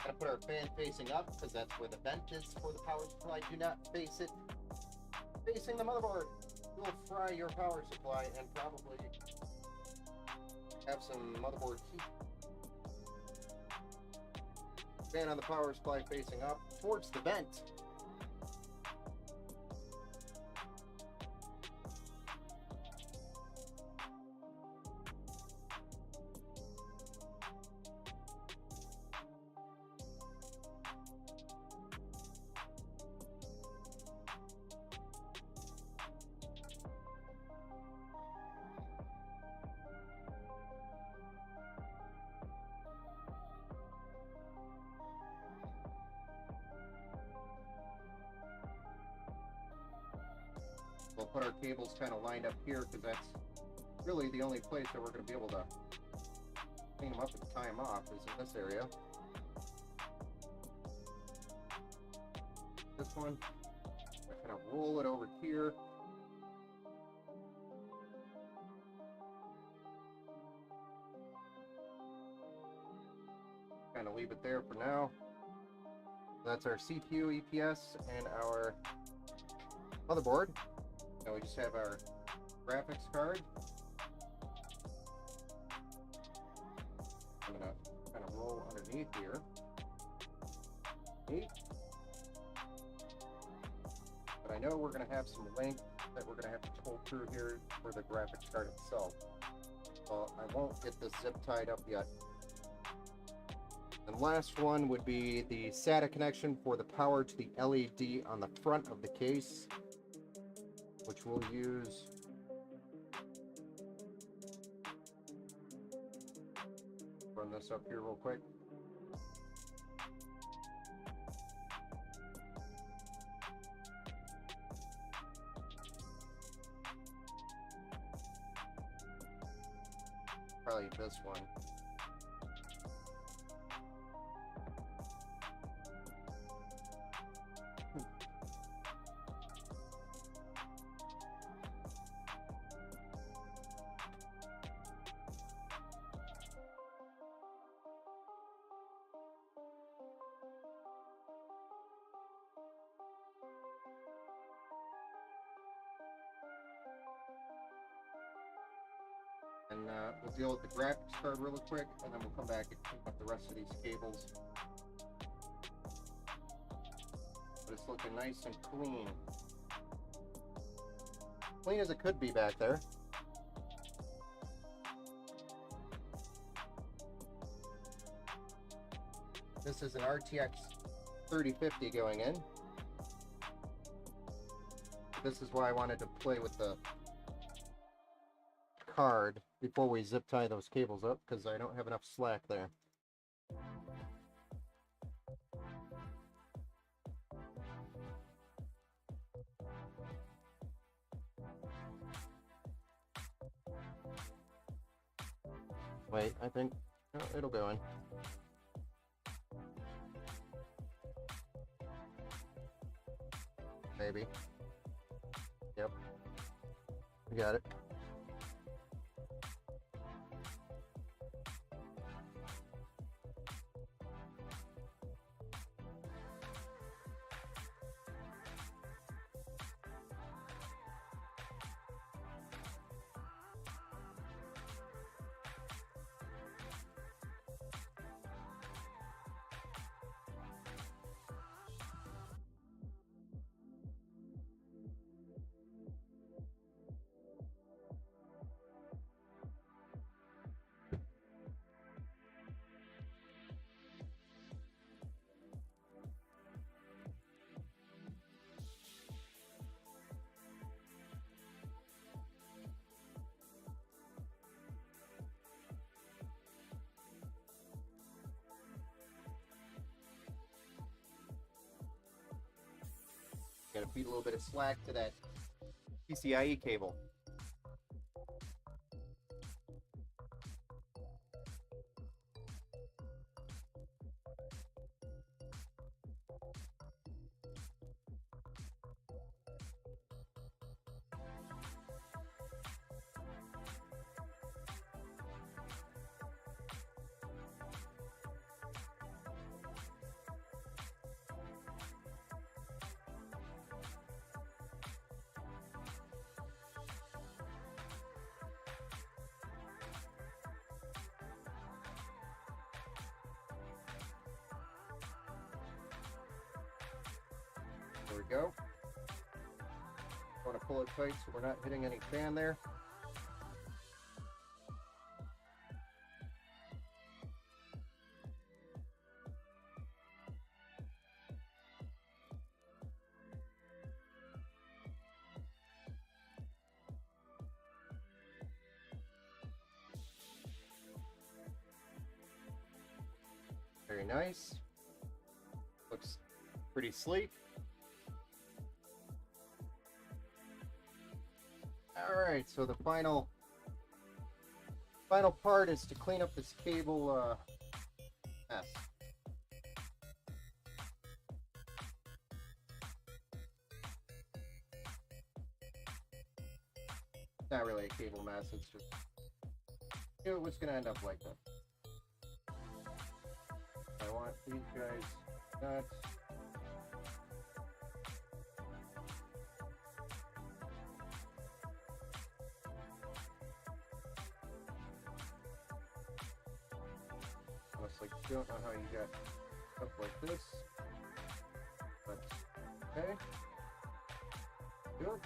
Gotta put our fan facing up because that's where the vent is for the power supply. Do not face it facing the motherboard. You'll fry your power supply and probably have some motherboard heat. Fan on the power supply facing up towards the vent. We'll put our cables kind of lined up here because that's really the only place that we're going to be able to clean them up and tie them off is in this area. This one, I kind of roll it over here. Kind of leave it there for now. That's our CPU, EPS, and our motherboard. Now we just have our graphics card. I'm gonna kind of roll underneath here. Neat. But I know we're gonna have some length that we're gonna have to pull through here for the graphics card itself. So I won't get this zip tied up yet. And last one would be the SATA connection for the power to the LED on the front of the case, which we'll use. Run this up here real quick. Probably this one. And we'll deal with the graphics card really quick, and then we'll come back and clean up the rest of these cables. But it's looking nice and clean. Clean as it could be back there. This is an RTX 3050 going in. This is why I wanted to play with the card before we zip tie those cables up, because I don't have enough slack there. Wait, I think it'll go in. maybe. Yep. We got it. Gotta feed a little bit of slack to that PCIe cable. There we go. Want to pull it tight so we're not hitting any fan there. Very nice. Looks pretty sleek. Alright, so the final part is to clean up this cable mess. It's not really a cable mess, it's just, you know, what's going to end up like that. I want these guys nuts. Honestly, don't know how you got stuff like this, but okay. Good.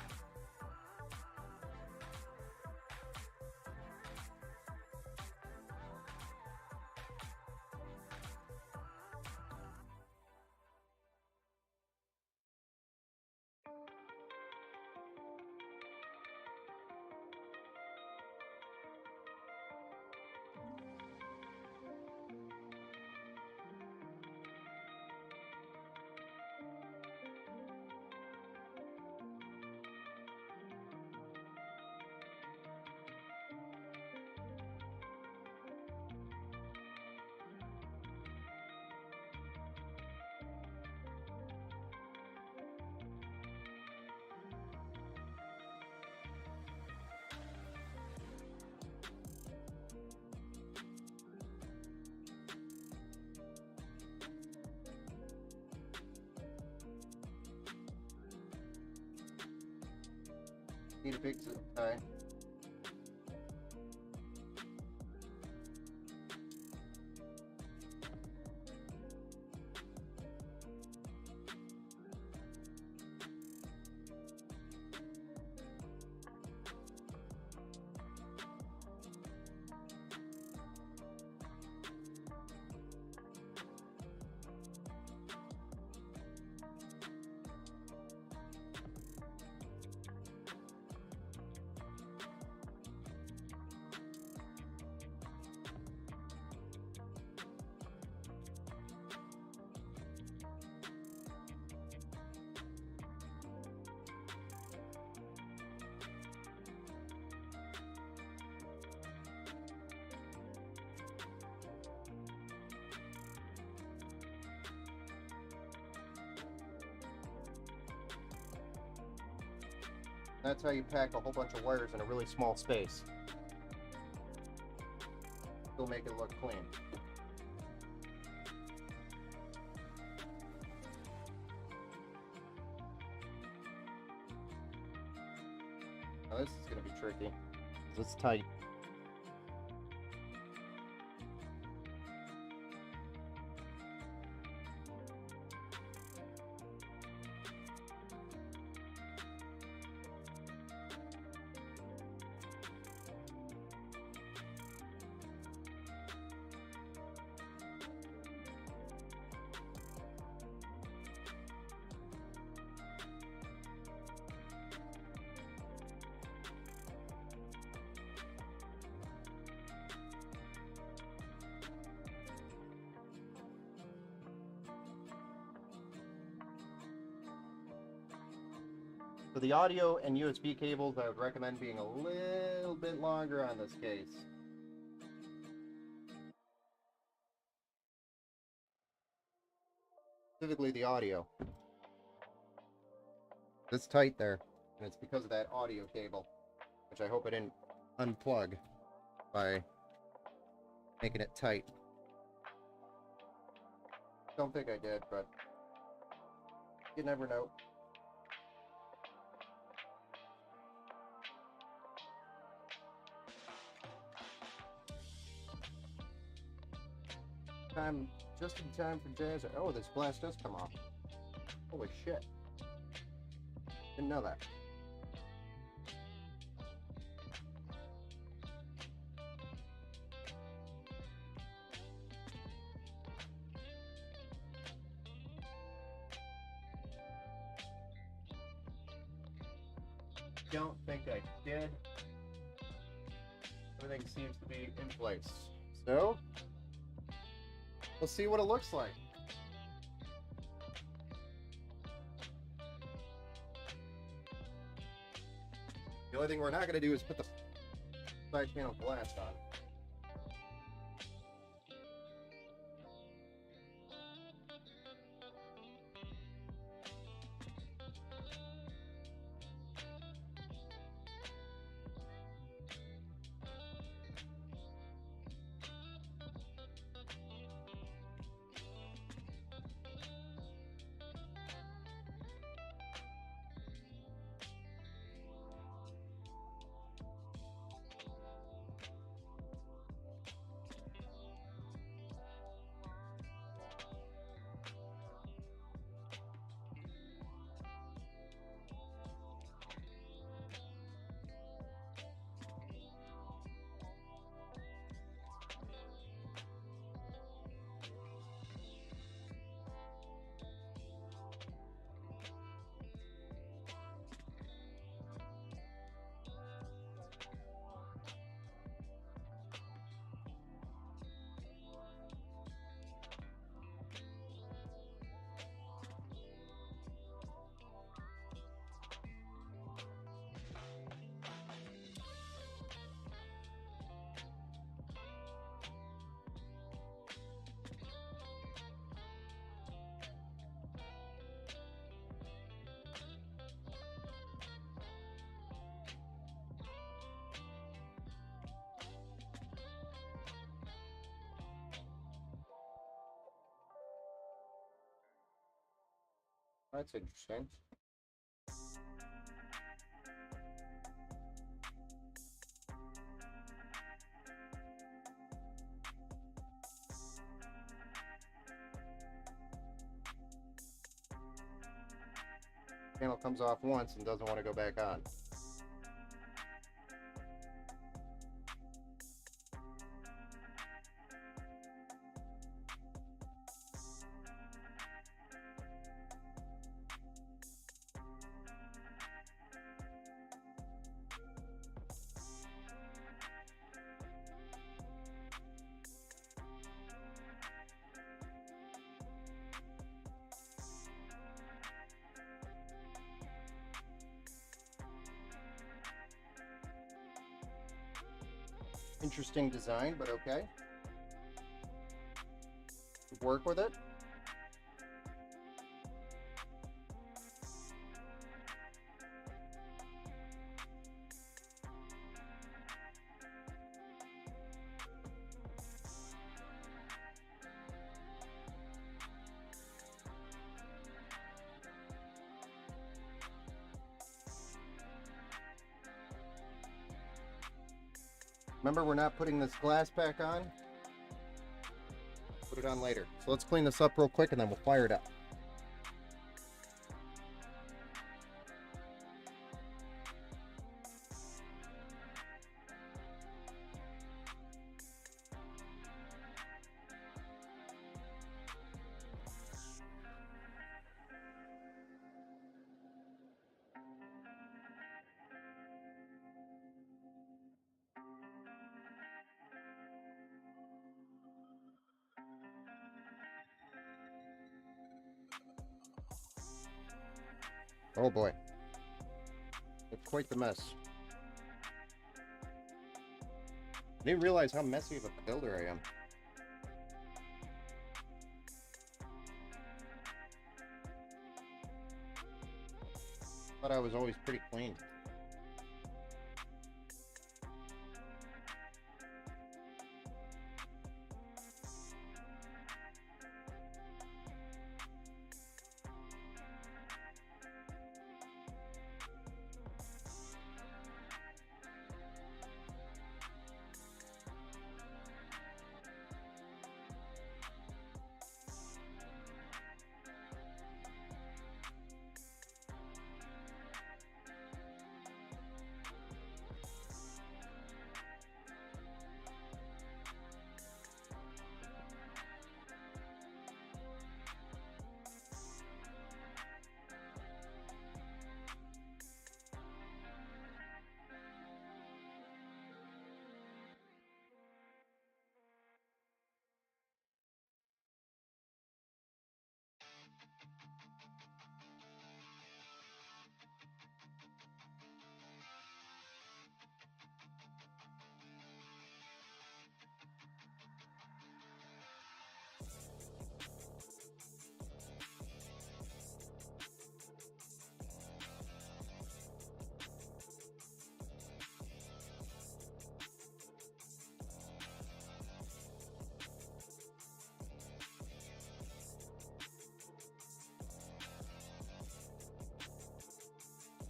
Need a big tie. That's how you pack a whole bunch of wires in a really small space. Still make it look clean. Now this is going to be tricky, because it's tight. For the audio and USB cables, I would recommend being a little bit longer on this case. Specifically the audio. It's tight there, and it's because of that audio cable, which I hope I didn't unplug by making it tight. Don't think I did, but you never know. Just in time for jazz. Oh, this glass does come off. Holy shit. Didn't know that. Don't think I did. Everything seems to be in place. So, let's see what it looks like. The only thing we're not going to do is put the side panel glass on. That's interesting. Panel comes off once and doesn't want to go back on. Interesting design, but okay. Work with it. Remember, we're not putting this glass back on. Put it on later. So let's clean this up real quick and then we'll fire it up. Oh boy. It's quite the mess. I didn't realize how messy of a builder I am. Thought I was always pretty clean.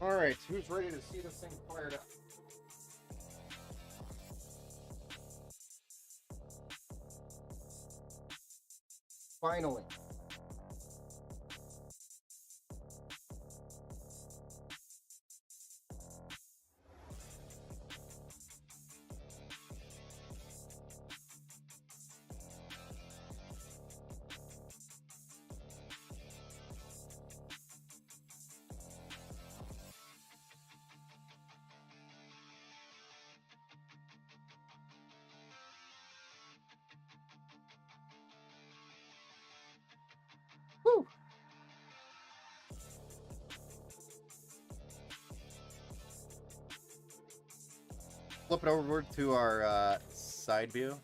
Alright, who's ready to see this thing fired up? Finally. Woo! Flip it over to our side view.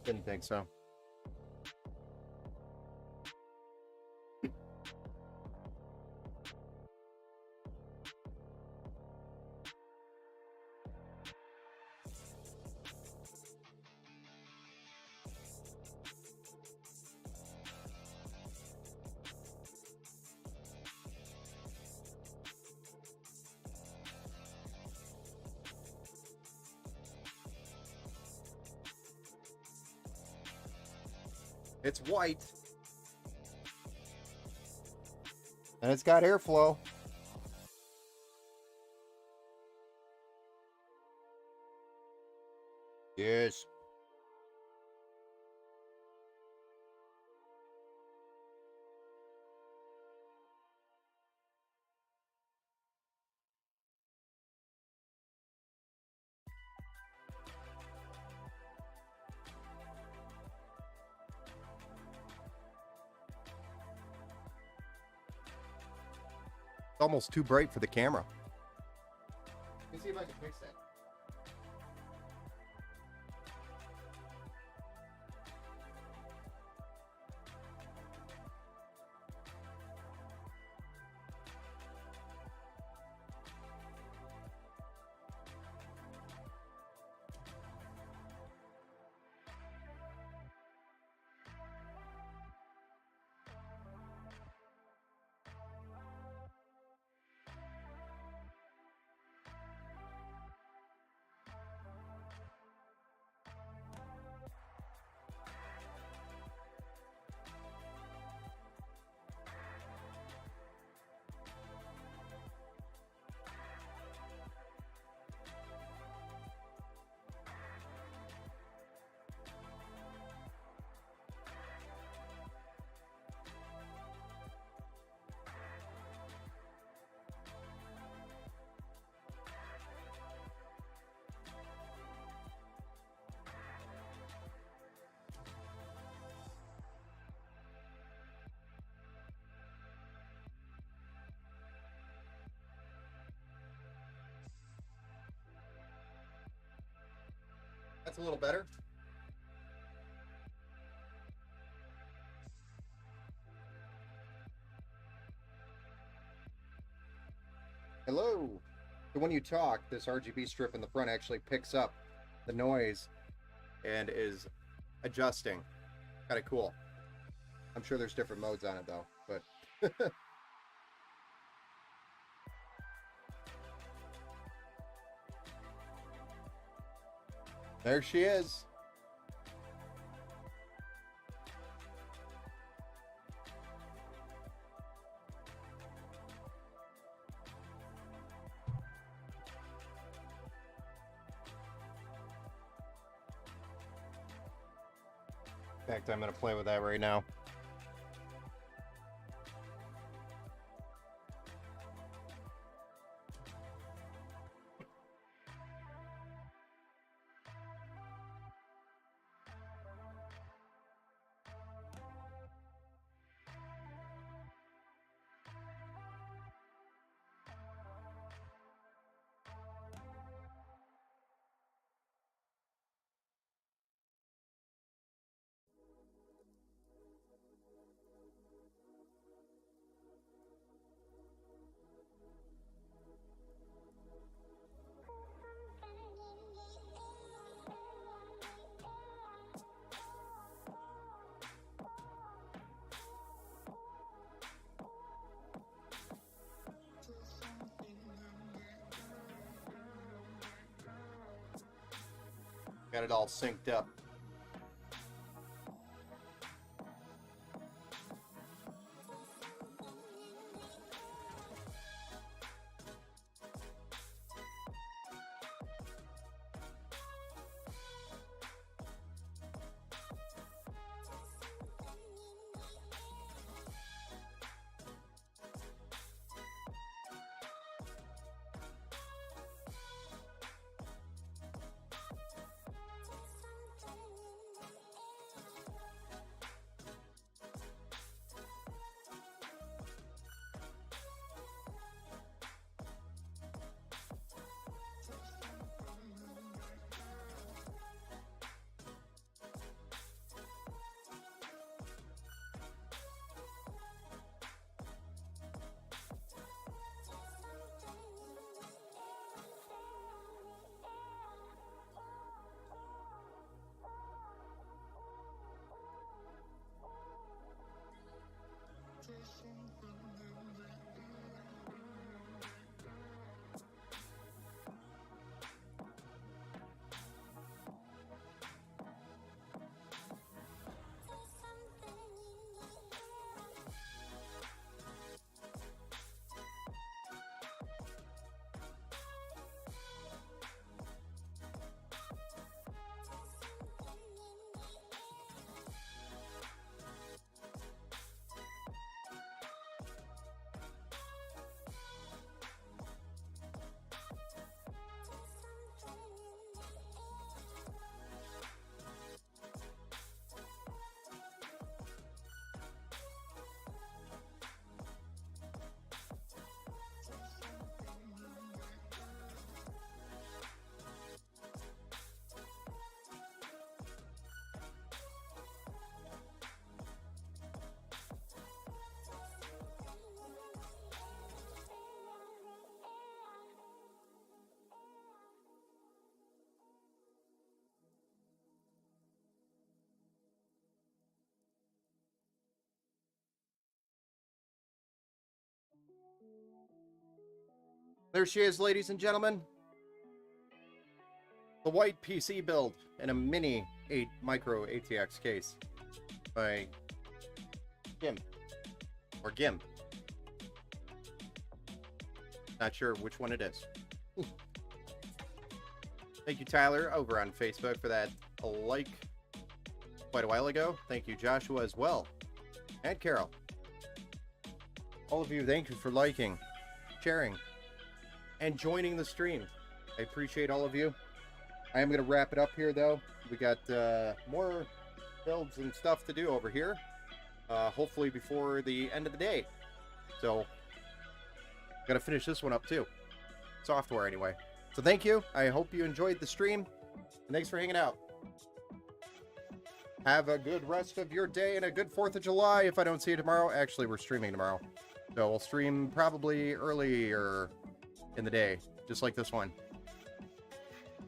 Didn't think so. It's white. And it's got airflow. Yes. It's almost too bright for the camera. Let me see if I can fix that. That's a little better. Hello. So when you talk, this RGB strip in the front actually picks up the noise and is adjusting. Kind of cool. I'm sure there's different modes on it though, but there she is. In fact, I'm going to play with that right now. Got it all synced up. There she is, ladies and gentlemen. The white PC build in a mini 8 micro ATX case by Gim. Or Gim. Not sure which one it is. Thank you, Tyler, over on Facebook for that like quite a while ago. Thank you, Joshua, as well. And Carol. All of you, thank you for liking, sharing, and joining the stream. I appreciate all of you. I am going to wrap it up here, though. We got more builds and stuff to do over here. Hopefully before the end of the day. So, got to finish this one up, too. Software, anyway. So thank you. I hope you enjoyed the stream. And thanks for hanging out. Have a good rest of your day and a good 4th of July if I don't see you tomorrow. Actually, we're streaming tomorrow. So we'll stream probably earlier in the day, just like this one.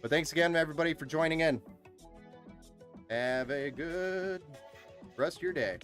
But thanks again, everybody, for joining in. Have a good rest of your day.